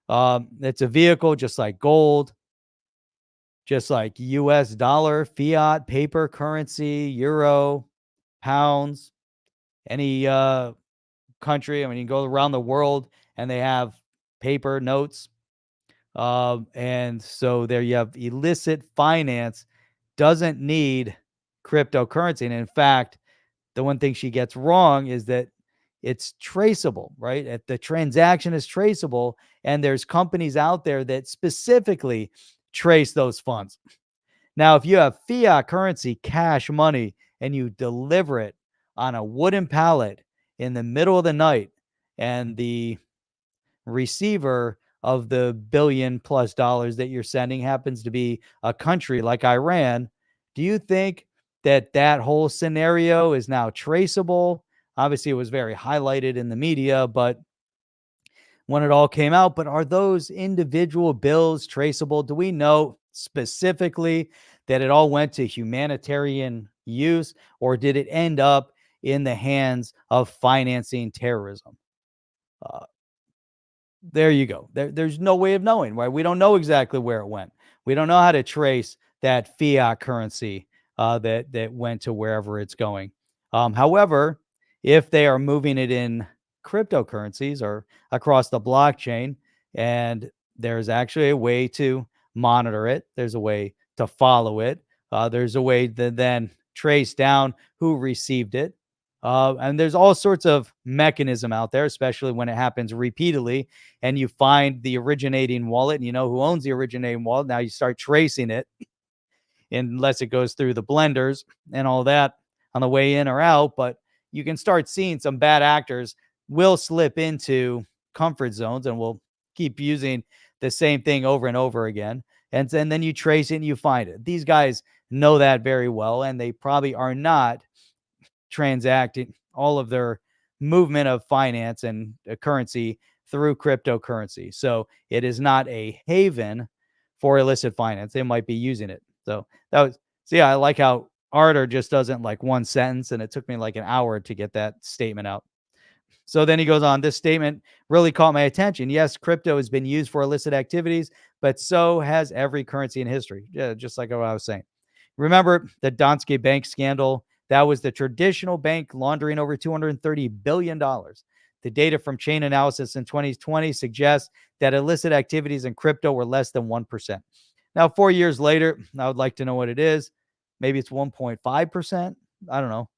It's a vehicle just like gold, just like US dollar, fiat, paper currency, euro, pounds, any country. I mean, you go around the world and they have paper notes. And so there you have illicit finance doesn't need cryptocurrency. And in fact, the one thing she gets wrong is that it's traceable, right? The transaction is traceable, and there's companies out there that specifically trace those funds. Now, if you have fiat currency, cash money, and you deliver it on a wooden pallet in the middle of the night, and the receiver of the $1 billion+ that you're sending happens to be a country like Iran, do you think that whole scenario is now traceable? Obviously, it was very highlighted in the media, but when it all came out, but are those individual bills traceable? Do we know specifically that it all went to humanitarian use, or did it end up in the hands of financing terrorism? Uh, there you go. There's no way of knowing, right? We don't know exactly where it went. We don't know how to trace that fiat currency that went to wherever it's going. However, if they are moving it in cryptocurrencies or across the blockchain, and there's actually a way to monitor it, there's a way to follow it, there's a way to then trace down who received it. And there's all sorts of mechanism out there, especially when it happens repeatedly and you find the originating wallet and you know who owns the originating wallet. Now you start tracing it, unless it goes through the blenders and all that on the way in or out. But you can start seeing some bad actors will slip into comfort zones and will keep using the same thing over and over again. And then you trace it and you find it. These guys know that very well, and they probably are not transacting all of their movement of finance and currency through cryptocurrency. So it is not a haven for illicit finance. They might be using it. So yeah, I like how Arter just doesn't like one sentence, and it took me like an hour to get that statement out. So then he goes on, this statement really caught my attention. Yes, crypto has been used for illicit activities, but so has every currency in history. Yeah, just like what I was saying. Remember the Danske Bank scandal? That was the traditional bank laundering over $230 billion. The data from chain analysis in 2020 suggests that illicit activities in crypto were less than 1%. Now, 4 years later, I would like to know what it is. Maybe it's 1.5%. I don't know.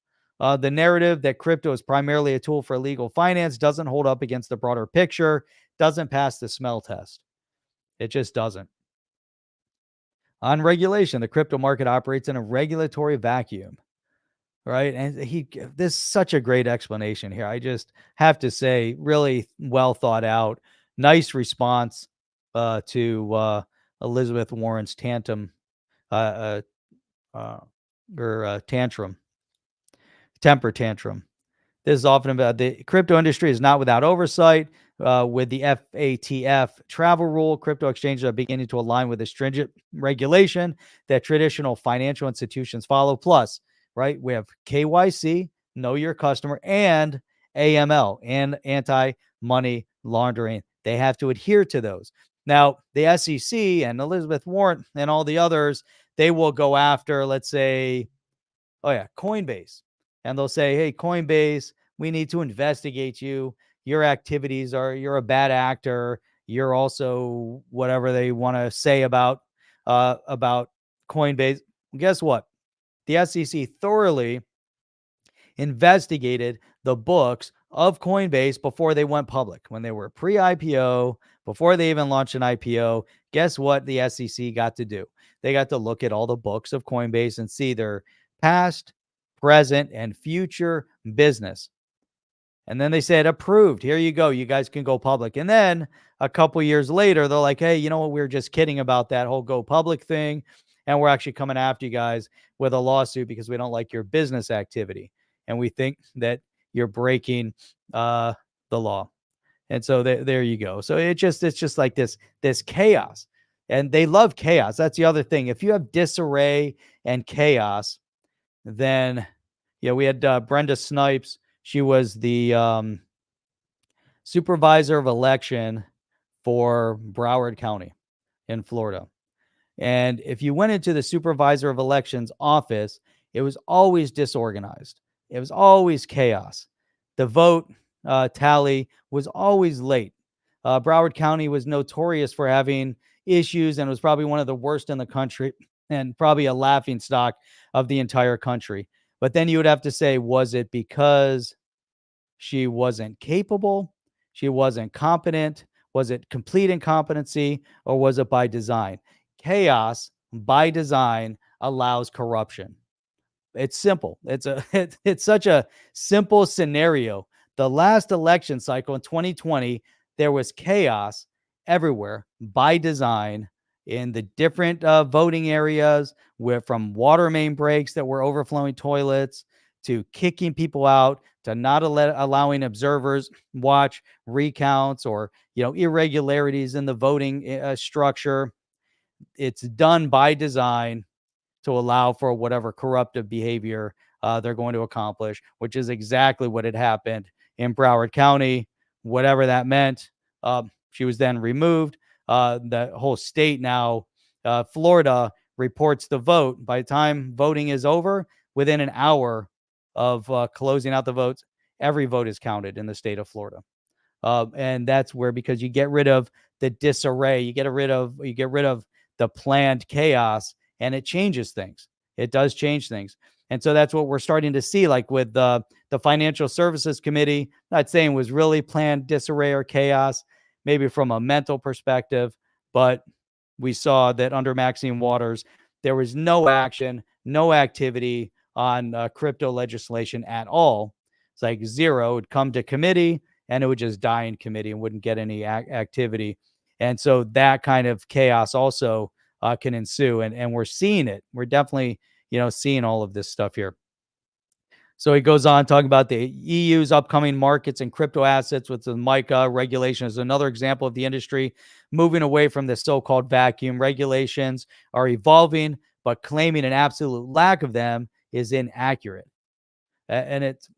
The narrative that crypto is primarily a tool for illegal finance doesn't hold up against the broader picture, doesn't pass the smell test. It just doesn't. On regulation, the crypto market operates in a regulatory vacuum, right? And this is such a great explanation here. I just have to say, really well thought out, nice response to Elizabeth Warren's uh, or temper tantrum. This is often about the crypto industry is not without oversight. With the FATF travel rule, crypto exchanges are beginning to align with the stringent regulation that traditional financial institutions follow. Plus, right, we have KYC, know your customer, and AML, and anti money laundering. They have to adhere to those. Now, the SEC and Elizabeth Warren and all the others, they will go after, let's say, oh yeah, Coinbase. And they'll say, "Hey, Coinbase, we need to investigate you. Your activities are you're a bad actor. You're also whatever they want to say about Coinbase." Guess what? The SEC thoroughly investigated the books of Coinbase before they went public, when they were pre-IPO, before they even launched an IPO. Guess what the SEC got to do? They got to look at all the books of Coinbase and see their past, present, and future business. And then they said, approved. Here you go. You guys can go public. And then a couple years later, they're like, hey, you know what? We were just kidding about that whole go public thing. And we're actually coming after you guys with a lawsuit because we don't like your business activity. And we think that you're breaking the law. And so there you go. So it's just like this chaos. And they love chaos. That's the other thing. If you have disarray and chaos, then we had Brenda Snipes. She was the supervisor of election for Broward County in Florida. And if you went into the supervisor of elections office, it was always disorganized. It was always chaos. The vote tally was always late. Broward County was notorious for having issues and was probably one of the worst in the country and probably a laughing stock of the entire country. But then you would have to say, was it because she wasn't capable? She wasn't competent? Was it complete incompetency, or was it by design? Chaos by design allows corruption. It's simple. It's such a simple scenario. The last election cycle in 2020, there was chaos everywhere by design in the different voting areas, where from water main breaks that were overflowing toilets to kicking people out to not allowing observers watch recounts or irregularities in the voting structure. It's done by design to allow for whatever corruptive behavior they're going to accomplish, which is exactly what had happened in Broward County, whatever that meant. She was then removed. The whole state now, Florida, reports the vote. By the time voting is over, within an hour of closing out the votes, every vote is counted in the state of Florida. And that's where, because you get rid of the disarray, you get rid of the planned chaos, and it changes things. It does change things. And so that's what we're starting to see, like with the Financial Services Committee. Not saying it was really planned disarray or chaos, maybe from a mental perspective, but we saw that under Maxine Waters, there was no action, no activity on crypto legislation at all. It's like zero. It would come to committee and it would just die in committee and wouldn't get any activity. And so that kind of chaos also can ensue. And we're seeing it. We're definitely, seeing all of this stuff here. So he goes on talking about the EU's upcoming markets and crypto assets with the MiCA regulation is another example of the industry moving away from the so-called vacuum. Regulations are evolving, but claiming an absolute lack of them is inaccurate. And it's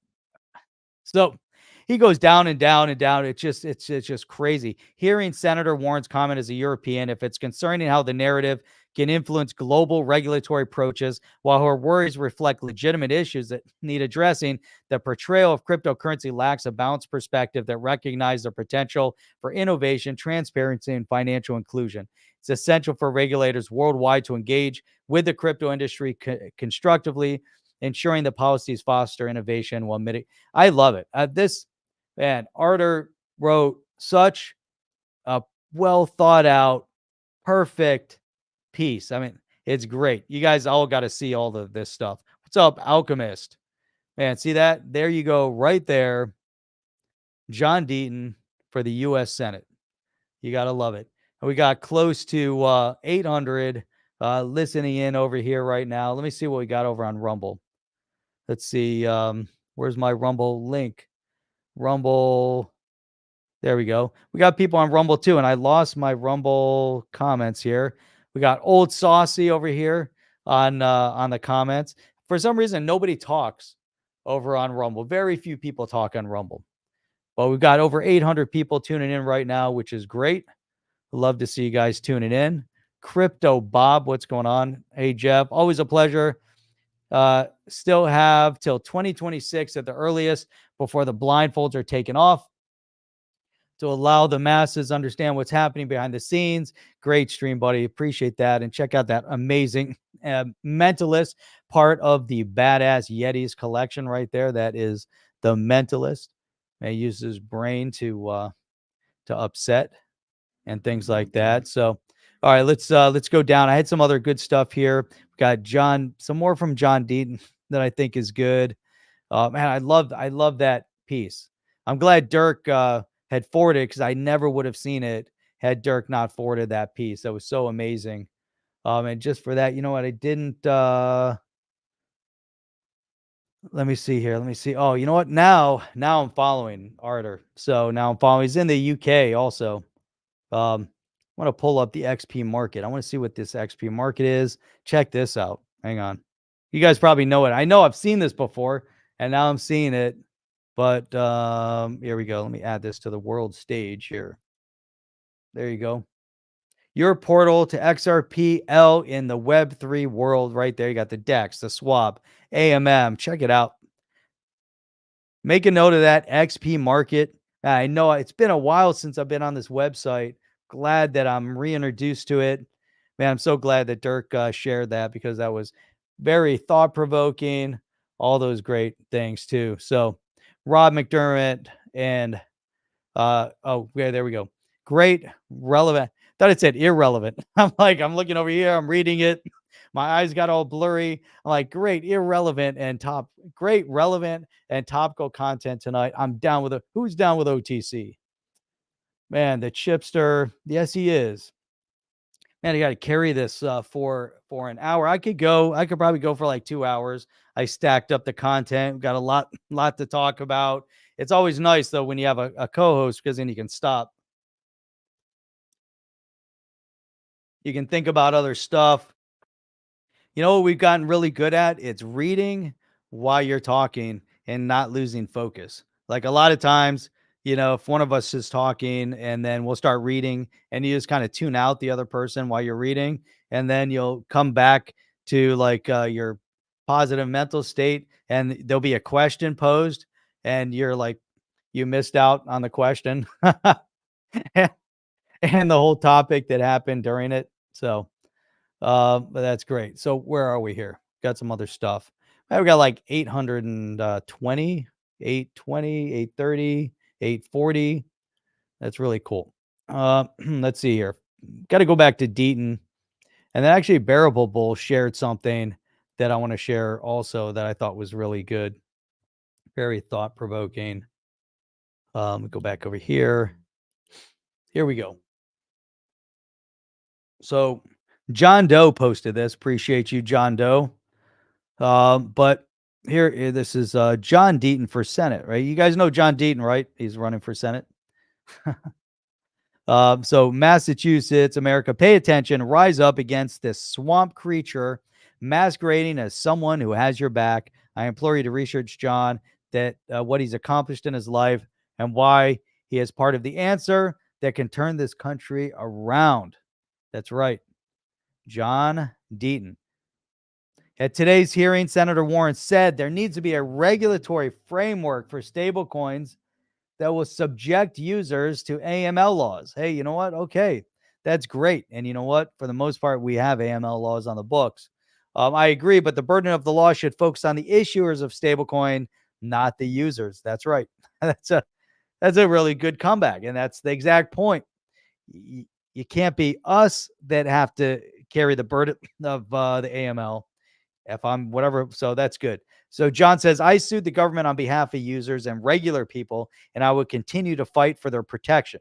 so he goes down and down and down. It's just crazy. Hearing Senator Warren's comment as a European, if it's concerning how the narrative can influence global regulatory approaches, while her worries reflect legitimate issues that need addressing, the portrayal of cryptocurrency lacks a balanced perspective that recognizes the potential for innovation, transparency, and financial inclusion. It's essential for regulators worldwide to engage with the crypto industry constructively, ensuring the policies foster innovation while I love it. Arter wrote such a well thought out, perfect piece. I mean, it's great. You guys all got to see all of this stuff. What's up, Alchemist? Man, see that? There you go, right there. John Deaton for the U.S. Senate. You got to love it. And we got close to 800 listening in over here right now. Let me see what we got over on Rumble. Let's see. Where's my Rumble link? Rumble. There we go. We got people on Rumble too, and I lost my Rumble comments here. We got Old Saucy over here on the comments. For some reason, nobody talks over on Rumble. Very few people talk on Rumble. But we've got over 800 people tuning in right now, which is great. Love to see you guys tuning in. Crypto Bob, what's going on? Hey, Jeff, always a pleasure. Still have till 2026 at the earliest before the blindfolds are taken off to allow the masses understand what's happening behind the scenes. Great stream, buddy. Appreciate that. And check out that amazing Mentalist, part of the badass YETIS collection right there. That is the Mentalist. He uses his brain to upset and things like that. So, all right, let's go down. I had some other good stuff here. We got some more from John Deaton that I think is good. Man, I love that piece. I'm glad Dirk had forwarded, because I never would have seen it had Dirk not forwarded that piece. That was so amazing. And just for that, you know what? I didn't. Let me see here. Let me see. Oh, you know what? Now I'm following Arter. So now I'm following. He's in the UK also. I want to pull up the XP market. I want to see what this XP market is. Check this out. Hang on. You guys probably know it. I know I've seen this before, and now I'm seeing it. But here we go. Let me add this to the world stage here. There you go. Your portal to XRPL in the Web3 world right there. You got the DEX, the swap, AMM. Check it out. Make a note of that XP market. I know it's been a while since I've been on this website. Glad that I'm reintroduced to it. Man, I'm so glad that Dirk shared that, because that was very thought-provoking. All those great things too. So Rob McDermott and oh yeah, there we go. Great, relevant. Thought it said irrelevant. I'm looking over here, I'm reading it. My eyes got all blurry. I'm like, great, irrelevant and great, relevant and topical content tonight. I'm down with it. Who's down with OTC? Man, the chipster. Yes, he is. Man, I got to carry this for an hour. I could probably go for like 2 hours. I stacked up the content. We've got a lot to talk about. It's always nice though when you have a co-host, because then you can stop. You can think about other stuff. You know what we've gotten really good at? It's reading while you're talking and not losing focus. Like a lot of times, if one of us is talking and then we'll start reading, and you just kind of tune out the other person while you're reading, and then you'll come back to like your positive mental state, and there'll be a question posed, and you're like, you missed out on the question and the whole topic that happened during it. So, but that's great. So where are we here? Got some other stuff. We got like 820, 820, 830, 840. That's really cool. Let's see here. Got to go back to Deaton. And then actually Bearable Bull shared something that I want to share also that I thought was really good. Very thought-provoking. Go back over here. Here we go. So John Doe posted this. Appreciate you, John Doe. But here, this is John Deaton for Senate, right? You guys know John Deaton, right? He's running for Senate. So Massachusetts, America, pay attention. Rise up against this swamp creature masquerading as someone who has your back. I implore you to research John, that what he's accomplished in his life, and why he is part of the answer that can turn this country around. That's right. John Deaton. At today's hearing, Senator Warren said there needs to be a regulatory framework for stablecoins that will subject users to AML laws. Hey, you know what? Okay, that's great. And you know what? For the most part, we have AML laws on the books. I agree, but the burden of the law should focus on the issuers of stablecoin, not the users. That's right. That's a really good comeback, and that's the exact point. You can't be us that have to carry the burden of the AML. If I'm whatever, so that's good. So John says, I sued the government on behalf of users and regular people, and I will continue to fight for their protection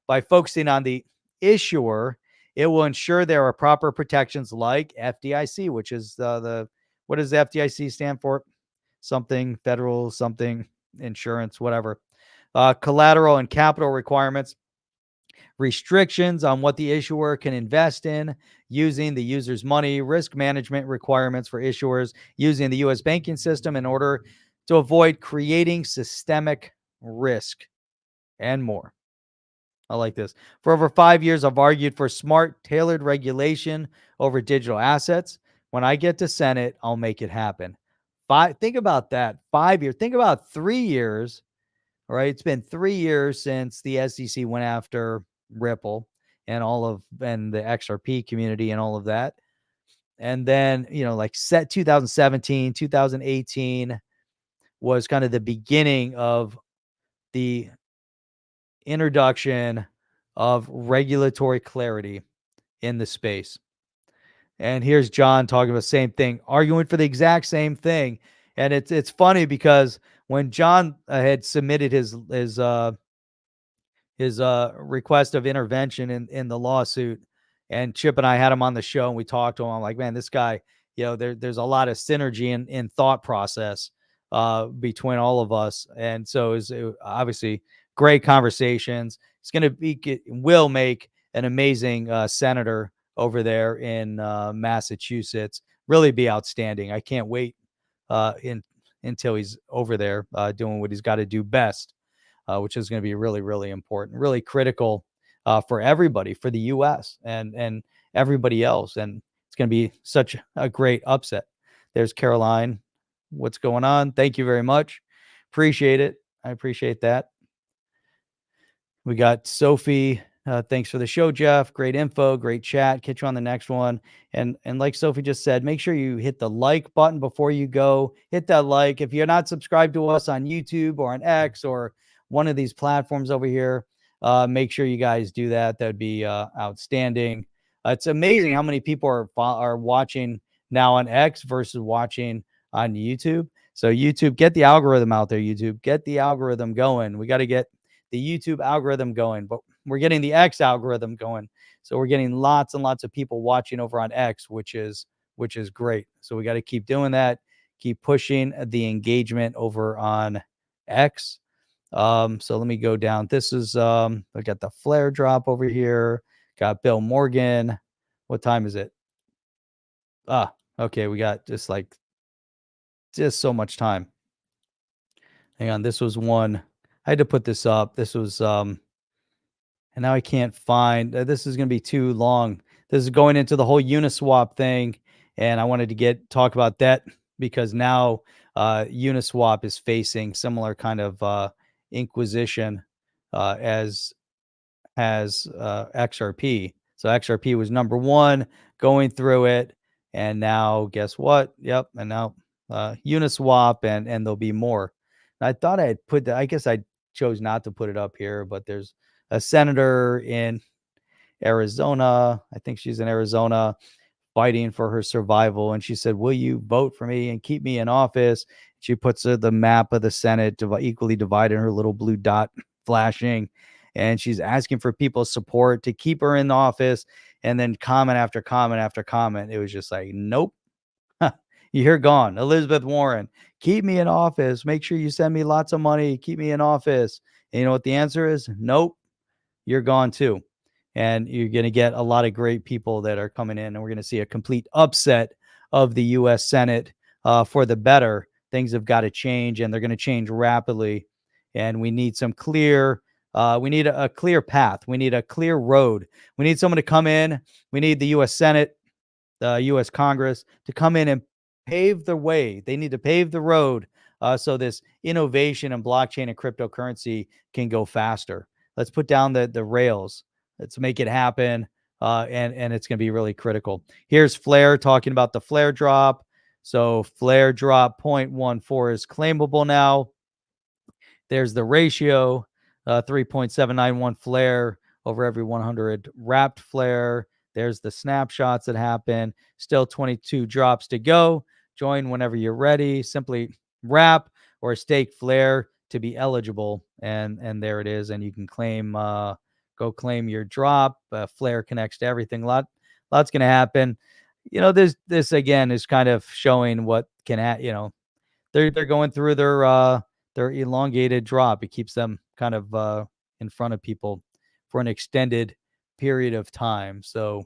by focusing on the issuer It will ensure there are proper protections like FDIC, which is what does the FDIC stand for? Something federal, something insurance, whatever. Collateral and capital requirements, restrictions on what the issuer can invest in using the user's money, risk management requirements for issuers using the U.S. banking system in order to avoid creating systemic risk, and more. I like this. For over 5 years, I've argued for smart, tailored regulation over digital assets. When I get to Senate, I'll make it happen. Think about that. 5 years. Think about 3 years. All right. It's been 3 years since the SEC went after Ripple and the XRP community and all of that. And then, like 2017, 2018 was kind of the beginning of the introduction of regulatory clarity in the space. And here's John talking about the same thing, arguing for the exact same thing. And it's funny because when John had submitted his request of intervention in the lawsuit, and Chip and I had him on the show and we talked to him, I'm like, man, this guy, there's a lot of synergy in thought process between all of us. And so it obviously great conversations. Will make an amazing senator over there in Massachusetts. Really be outstanding. I can't wait until he's over there doing what he's got to do best, which is going to be really, really important, really critical for everybody, for the U.S. and everybody else. And it's going to be such a great upset. There's Caroline. What's going on? Thank you very much. Appreciate it. I appreciate that. We got Sophie. Thanks for the show, Jeff. Great info, great chat. Catch you on the next one. And like Sophie just said, make sure you hit the like button before you go. Hit that like. If you're not subscribed to us on YouTube or on X or one of these platforms over here, make sure you guys do that. That'd be outstanding. It's amazing how many people are watching now on X versus watching on YouTube. So YouTube, get the algorithm out there. YouTube, get the algorithm going. We got to get the YouTube algorithm going, but we're getting the X algorithm going. So we're getting lots and lots of people watching over on X, which is great. So we got to keep doing that, keep pushing the engagement over on X. So let me go down. This is I got the flare drop over here. Got Bill Morgan. What time is it? Okay, we got just so much time. Hang on, this was one. I had to put this up. This was and now I can't find. This is going to be too long. This is going into the whole Uniswap thing, and I wanted to talk about that because now Uniswap is facing similar kind of inquisition as XRP. So XRP was number one going through it, and now guess what? Yep, and now Uniswap, and there'll be more. And I thought I had put that. I guess I chose not to put it up here, but there's a senator in Arizona. I think she's in Arizona fighting for her survival. And she said, will you vote for me and keep me in office? She puts the map of the Senate equally divided, her little blue dot flashing. And she's asking for people's support to keep her in office. And then comment after comment after comment. It was just like, nope. You're gone. Elizabeth Warren, keep me in office. Make sure you send me lots of money. Keep me in office. And you know what the answer is? Nope. You're gone too. And you're going to get a lot of great people that are coming in. And we're going to see a complete upset of the U.S. Senate for the better. Things have got to change, and they're going to change rapidly. And we need some clear, we need a clear path. We need a clear road. We need someone to come in. We need the U.S. Senate, the U.S. Congress to come in and pave the way. They need to pave the road so this innovation in blockchain and cryptocurrency can go faster. Let's put down the rails. Let's make it happen. And it's going to be really critical. Here's Flare talking about the Flare drop. So Flare drop 0.14 is claimable now. There's the ratio, 3.791 Flare over every 100 wrapped Flare. There's the snapshots that happen. Still 22 drops to go. Join whenever you're ready. Simply wrap or stake Flare to be eligible. And there it is. And you can claim go claim your drop. Flare connects to everything. Lots going to happen. This again is kind of showing what can they're going through their elongated drop. It keeps them kind of in front of people for an extended period of time. So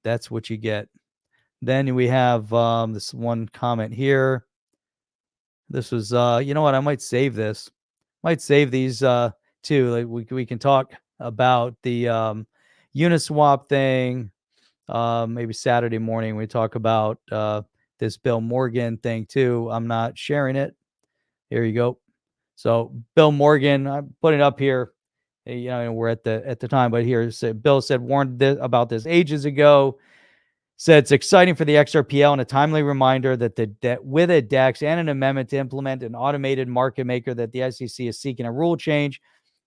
that's what you get. Then we have this one comment here. This was you know what, I might save this. Might save these too. Like we can talk about the Uniswap thing. Maybe Saturday morning we talk about this Bill Morgan thing too. I'm not sharing it. Here you go. So Bill Morgan, I'm putting it up here. We're at the time, but here Bill warned about this ages ago. Said it's exciting for the XRPL and a timely reminder that with a DEX and an amendment to implement an automated market maker, that the SEC is seeking a rule change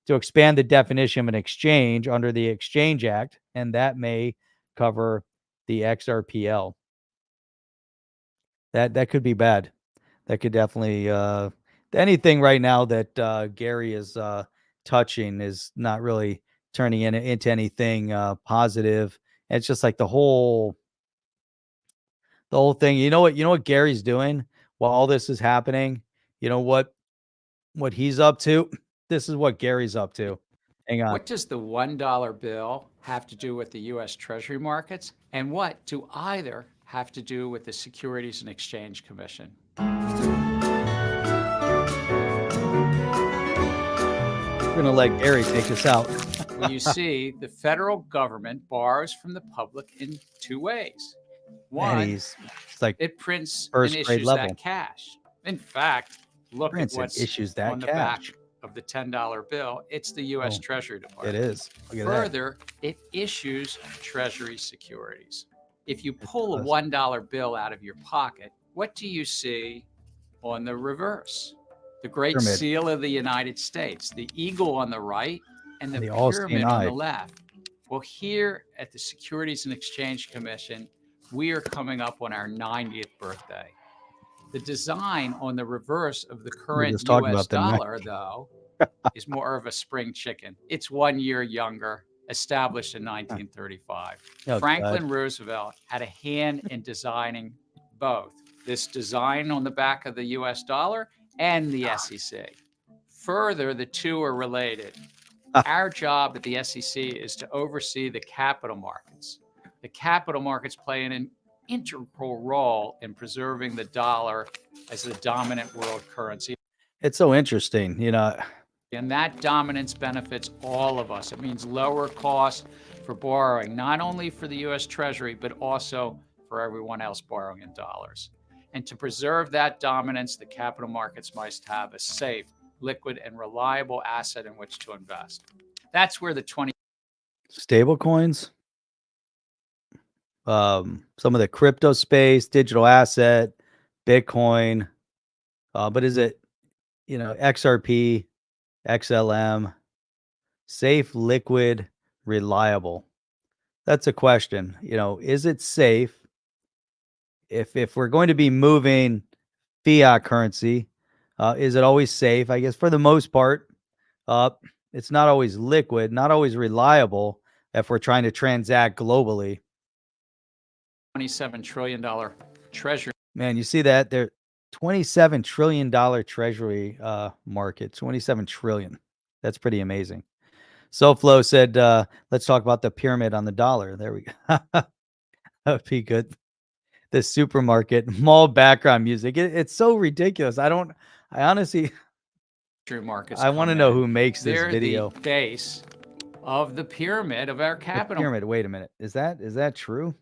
to expand the definition of an exchange under the Exchange Act, and that may cover the XRPL. That could be bad. That could definitely anything right now that Gary is touching is not really turning into anything positive. It's just like the whole thing. You know what Gary's doing while all this is happening? You know what he's up to? This is what Gary's up to. Hang on. What does the $1 bill have to do with the U.S. Treasury markets? And what do either have to do with the Securities and Exchange Commission? We're going to let Gary take us out. Well, you see, the federal government borrows from the public in two ways. One, it's like it prints first and grade issues level. that cash. In fact, look at what's issues that on the cash. back of the $10 bill. It's the U.S. Treasury Department. It is. Look at Further, it issues Treasury securities. If you pull a $1 bill out of your pocket, what do you see on the reverse? The Great Seal of the United States, the eagle on the right, and the pyramid on the left. Well, here at the Securities and Exchange Commission, we are coming up on our 90th birthday. The design on the reverse of the current US dollar, though, is more of a spring chicken. It's 1 year younger, established in 1935. Franklin Roosevelt had a hand in designing both this design on the back of the US dollar and the SEC. Further, the two are related. Our job at the SEC is to oversee the capital markets. The capital markets play an integral role in preserving the dollar as the dominant world currency. It's so interesting, And that dominance benefits all of us. It means lower cost for borrowing, not only for the U.S. Treasury, but also for everyone else borrowing in dollars. And to preserve that dominance, the capital markets must have a safe, liquid, and reliable asset in which to invest. That's where the stablecoins, some of the crypto space, digital asset, Bitcoin, but is it, XRP, XLM, safe, liquid, reliable? That's a question. Is it safe? If we're going to be moving fiat currency, is it always safe? I guess for the most part, it's not always liquid, not always reliable if we're trying to transact globally. $27 trillion treasury. Man, you see that there, $27 trillion treasury market, 27 trillion. That's pretty amazing. SoFlo said, let's talk about the pyramid on the dollar. There we go. That would be good. The supermarket mall background music. It's so ridiculous. I honestly, markets. I want to know who makes this video. The base of the pyramid of our capital. Pyramid. Wait a minute. Is that true?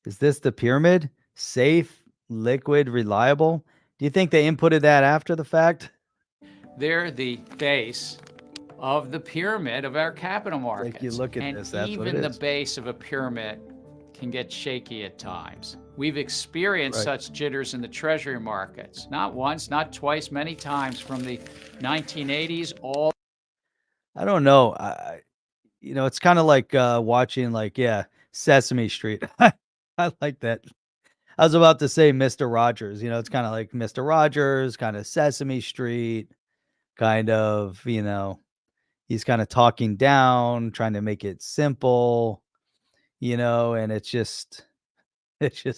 Is this the pyramid? Safe, liquid, reliable? Do you think they inputted that after the fact? They're the base of the pyramid of our capital markets. Like you look at this, that's what it is. Even the base of a pyramid can get shaky at times. We've experienced such jitters in the treasury markets, not once, not twice, many times from the 1980s all. I don't know. It's kind of like watching Sesame Street. I like that. I was about to say Mr. Rogers. It's kind of like Mr. Rogers, kind of Sesame Street, kind of, he's kind of talking down, trying to make it simple, and it's just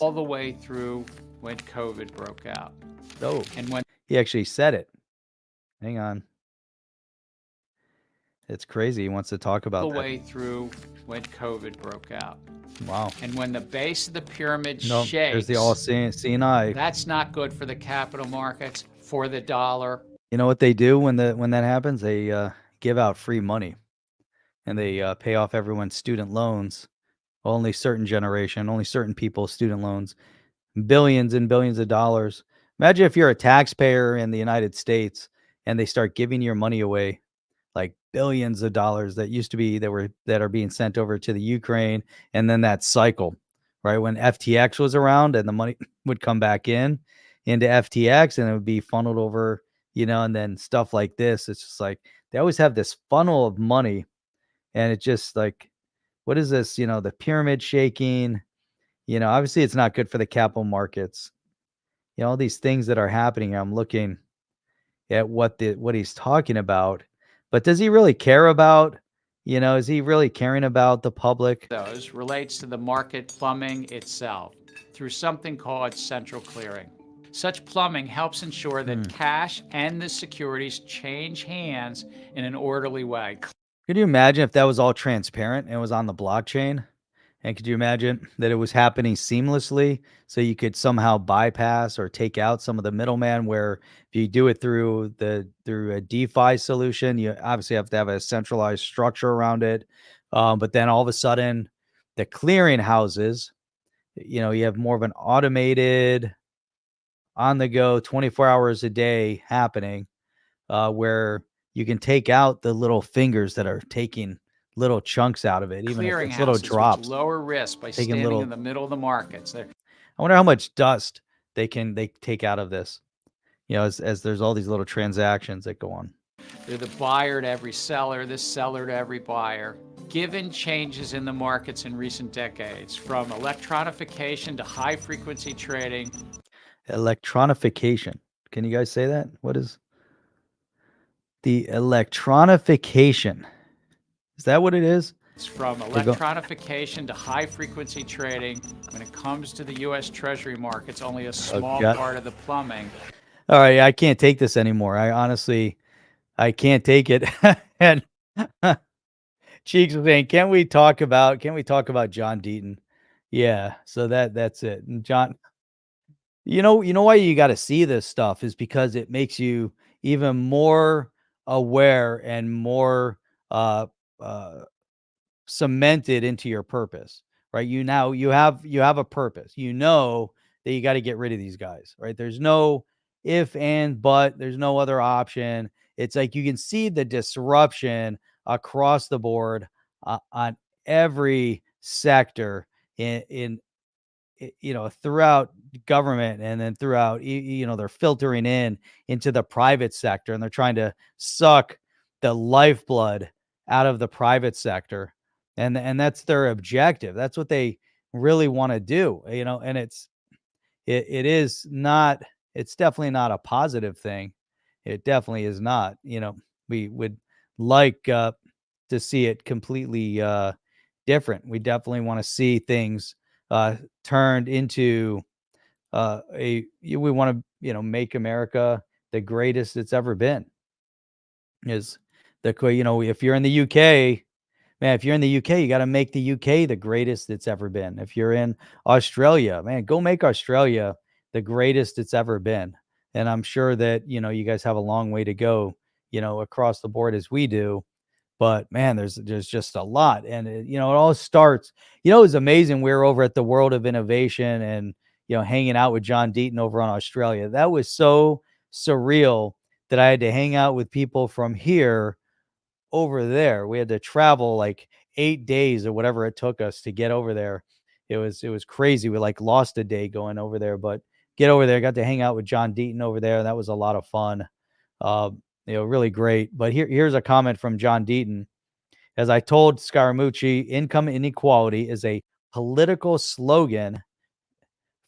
all the way through when COVID broke out. oh, And when he actually said it. Hang on. It's crazy. He wants to talk about all the that. way through when COVID broke out. Wow. And when the base of the pyramid No, shakes, there's the all seeing eye. that's not good for the capital markets, for the dollar. You know what they do when that happens? They give out free money, and they pay off everyone's student loans. Only certain people student loans, billions and billions of dollars. Imagine if you're a taxpayer in the United States and they start giving your money away, like billions of dollars that used to be that are being sent over to the Ukraine, and then that cycle, right? When FTX was around and the money would come back into FTX and it would be funneled over, and then stuff like this. It's just like they always have this funnel of money, and it's just like, what is this? The pyramid shaking. Obviously it's not good for the capital markets. All these things that are happening. I'm looking at what he's talking about. But does he really care about, is he really caring about the public? Those relates to the market plumbing itself through something called central clearing. Such plumbing helps ensure that cash and the securities change hands in an orderly way. Could you imagine if that was all transparent and was on the blockchain? And could you imagine that it was happening seamlessly so you could somehow bypass or take out some of the middleman, where if you do it through a DeFi solution, you obviously have to have a centralized structure around it. But then all of a sudden the clearing houses, you have more of an automated, on the go 24 hours a day happening, where you can take out the little fingers that are taking little chunks out of it, even if it's little drops. Lower risk by standing in the middle of the markets. I wonder how much dust they take out of this, as there's all these little transactions that go on. They're the buyer to every seller, the seller to every buyer. Given changes in the markets in recent decades, from electronification to high frequency trading. Electronification. Can you guys say that? What is the electronification? Is that what it is? It's from electronification to high frequency trading. When it comes to the U.S. Treasury markets, only a small part of the plumbing. All right, I can't take this anymore. I can't take it. And Cheeks was saying, can we talk about John Deaton? Yeah, so that's it. And John, you know why you got to see this stuff is because it makes you even more aware and more cemented into your purpose, right? You have a purpose. That you got to get rid of these guys, right? There's no if and but. There's no other option. It's like you can see the disruption across the board on every sector in throughout government, and then throughout, they're filtering into the private sector, and they're trying to suck the lifeblood out of the private sector. And that's their objective. That's what they really want to do, and it's definitely not a positive thing. It definitely is not. We would like to see it completely different. We definitely want to see things turned into we want to make America the greatest it's ever been. Is if you're in the UK, man, if you're in the UK, you got to make the UK the greatest it's ever been. If you're in Australia, man, go make Australia the greatest it's ever been. And I'm sure that, you guys have a long way to go, across the board as we do. But man, there's just a lot. And, it all starts, it's amazing. We were over at the World of Innovation and, hanging out with John Deaton over on Australia. That was so surreal that I had to hang out with people from here over there. We had to travel like 8 days or whatever it took us to get over there. It was crazy. We like lost a day going over there, but get over there, got to hang out with John Deaton over there. That was a lot of fun. Really great. But here's a comment from John Deaton. As I told Scaramucci, income inequality is a political slogan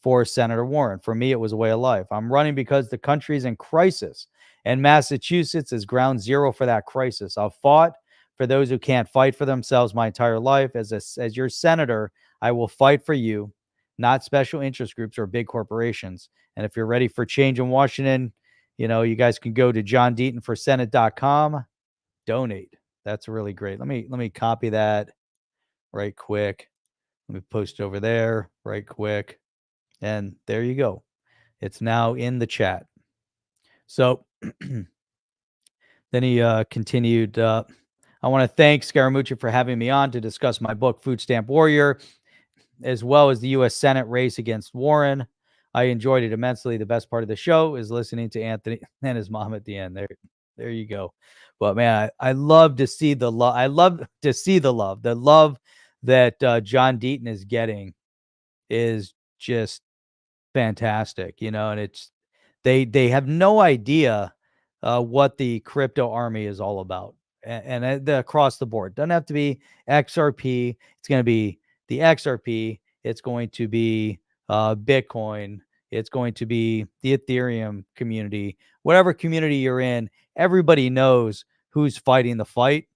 for Senator Warren. For me, it was a way of life. I'm running because the country is in crisis, and Massachusetts is ground zero for that crisis. I've fought for those who can't fight for themselves my entire life. As your senator, I will fight for you, not special interest groups or big corporations. And if you're ready for change in Washington, you guys can go to johndeatonforsenate.com, donate. That's really great. Let me copy that right quick. Let me post it over there right quick. And there you go. It's now in the chat. So then he continued, I want to thank Scaramucci for having me on to discuss my book, Food Stamp Warrior, as well as the U.S. Senate race against Warren. I enjoyed it immensely. The best part of the show is listening to Anthony and his mom at the end. There you go. But man, I love to see the love. I love to see the love that John Deaton is getting is just fantastic, and they have no idea what the crypto army is all about, and across the board. Doesn't have to be XRP. It's going to be the XRP. It's going to be Bitcoin. It's going to be the Ethereum community. Whatever community you're in, everybody knows who's fighting the fight.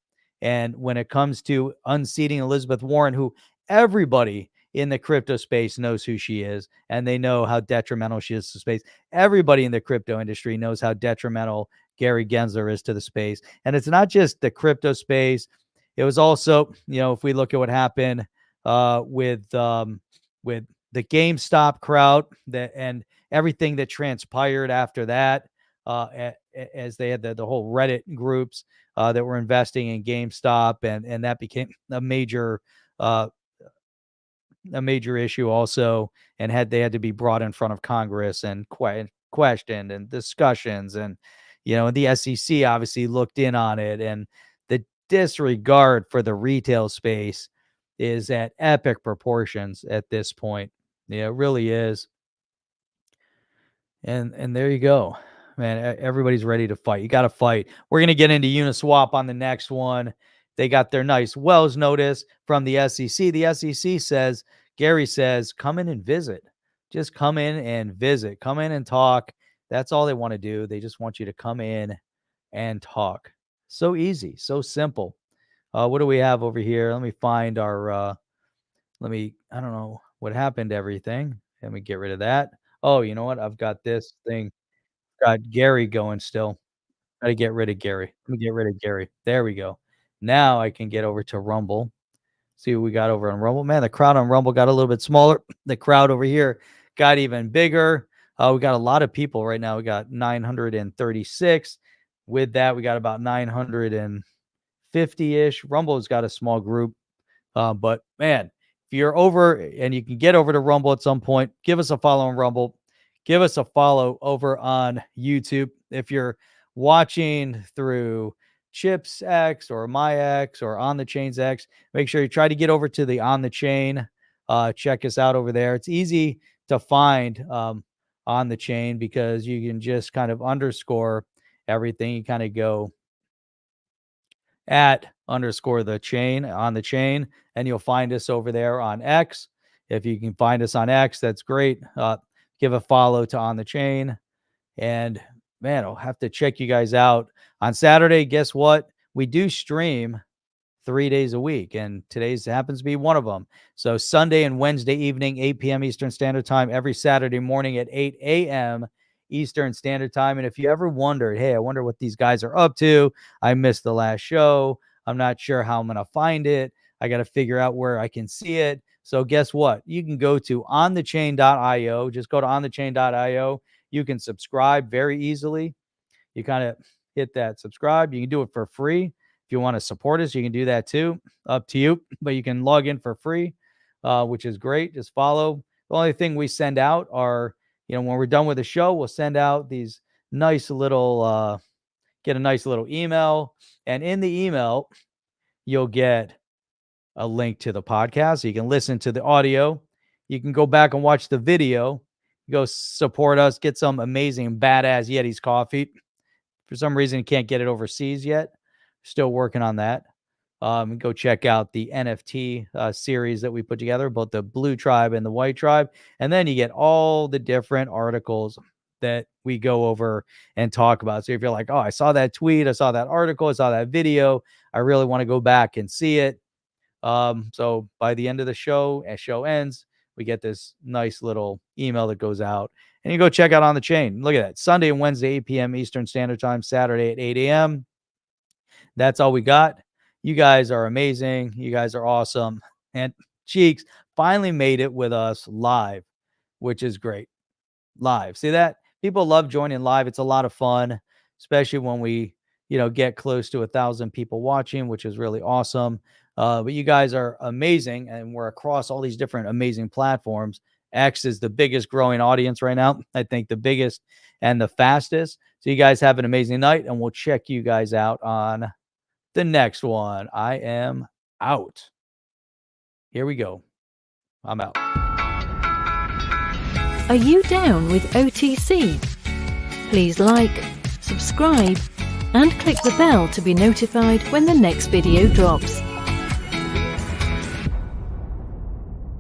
And when it comes to unseating Elizabeth Warren, who everybody in the crypto space knows who she is, and they know how detrimental she is to space. Everybody in the crypto industry knows how detrimental Gary Gensler is to the space. And it's not just the crypto space. It was also, if we look at what happened with the GameStop crowd and everything that transpired after that, as they had the whole Reddit groups that were investing in GameStop, and that became a major issue also, and they had to be brought in front of Congress and questioned and discussions, and the SEC obviously looked in on it, and the disregard for the retail space is at epic proportions at this point. Yeah, it really is. And there you go, man. Everybody's ready to fight. You got to fight. We're going to get into Uniswap on the next one. They got their nice Wells notice from the SEC. The SEC says, Gary says, come in and visit. Just come in and visit. Come in and talk. That's all they want to do. They just want you to come in and talk. So easy, so simple. What do we have over here? Let me find our, I don't know what happened to everything. Let me get rid of that. Oh, you know what? I've got this thing. Got Gary going still. Gotta get rid of Gary. Let me get rid of Gary. There we go. Now I can get over to Rumble. See what we got over on Rumble. Man, the crowd on Rumble got a little bit smaller. The crowd over here got even bigger. We got a lot of people right now. We got 936. With that, we got about 950-ish. Rumble's got a small group. But man, if you're over and you can get over to Rumble at some point, give us a follow on Rumble. Give us a follow over on YouTube. If you're watching through Chips X or My X or On the Chain's X, make sure you try to get over to the On the Chain. Check us out over there. It's easy to find On the Chain because you can just kind of underscore everything. You kind of go at underscore the chain on the chain, and you'll find us over there on X. If you can find us on X, that's great. Give a follow to On the Chain. And man, I'll have to check you guys out on Saturday. Guess what? We do stream 3 days a week, and today's happens to be one of them. So Sunday and Wednesday evening, 8 p.m. Eastern Standard Time, every Saturday morning at 8 a.m. Eastern Standard Time. And if you ever wondered, hey, I wonder what these guys are up to, I missed the last show, I'm not sure how I'm going to find it, I got to figure out where I can see it. So guess what? You can go to onthechain.io. Just go to onthechain.io. You can subscribe very easily. You kind of hit that subscribe. You can do it for free. If you want to support us, you can do that too. Up to you. But you can log in for free, which is great. Just follow. The only thing we send out are, when we're done with the show, we'll send out these nice little, get a nice little email. And in the email, you'll get a link to the podcast. So you can listen to the audio. You can go back and watch the video. Go support us. Get some amazing badass YETIS coffee. For some reason, you can't get it overseas yet. Still working on that. Go check out the NFT series that we put together, both the Blue Tribe and the White Tribe. And then you get all the different articles that we go over and talk about. So if you're like, oh, I saw that tweet, I saw that article, I saw that video, I really want to go back and see it. So by the end of the show, as show ends, we get this nice little email that goes out, and you go check out On the Chain. Look at that. Sunday and Wednesday, 8 p.m. Eastern Standard Time, Saturday at 8 a.m. That's all we got. You guys are amazing. You guys are awesome. And Cheeks finally made it with us live, which is great. Live. See that? People love joining live. It's a lot of fun, especially when we, get close to 1,000 people watching, which is really awesome. But you guys are amazing, and we're across all these different amazing platforms. X is the biggest growing audience right now. I think the biggest and the fastest. So you guys have an amazing night, and we'll check you guys out on the next one. I am out. Here we go. I'm out. Are you down with OTC? Please like, subscribe, and click the bell to be notified when the next video drops.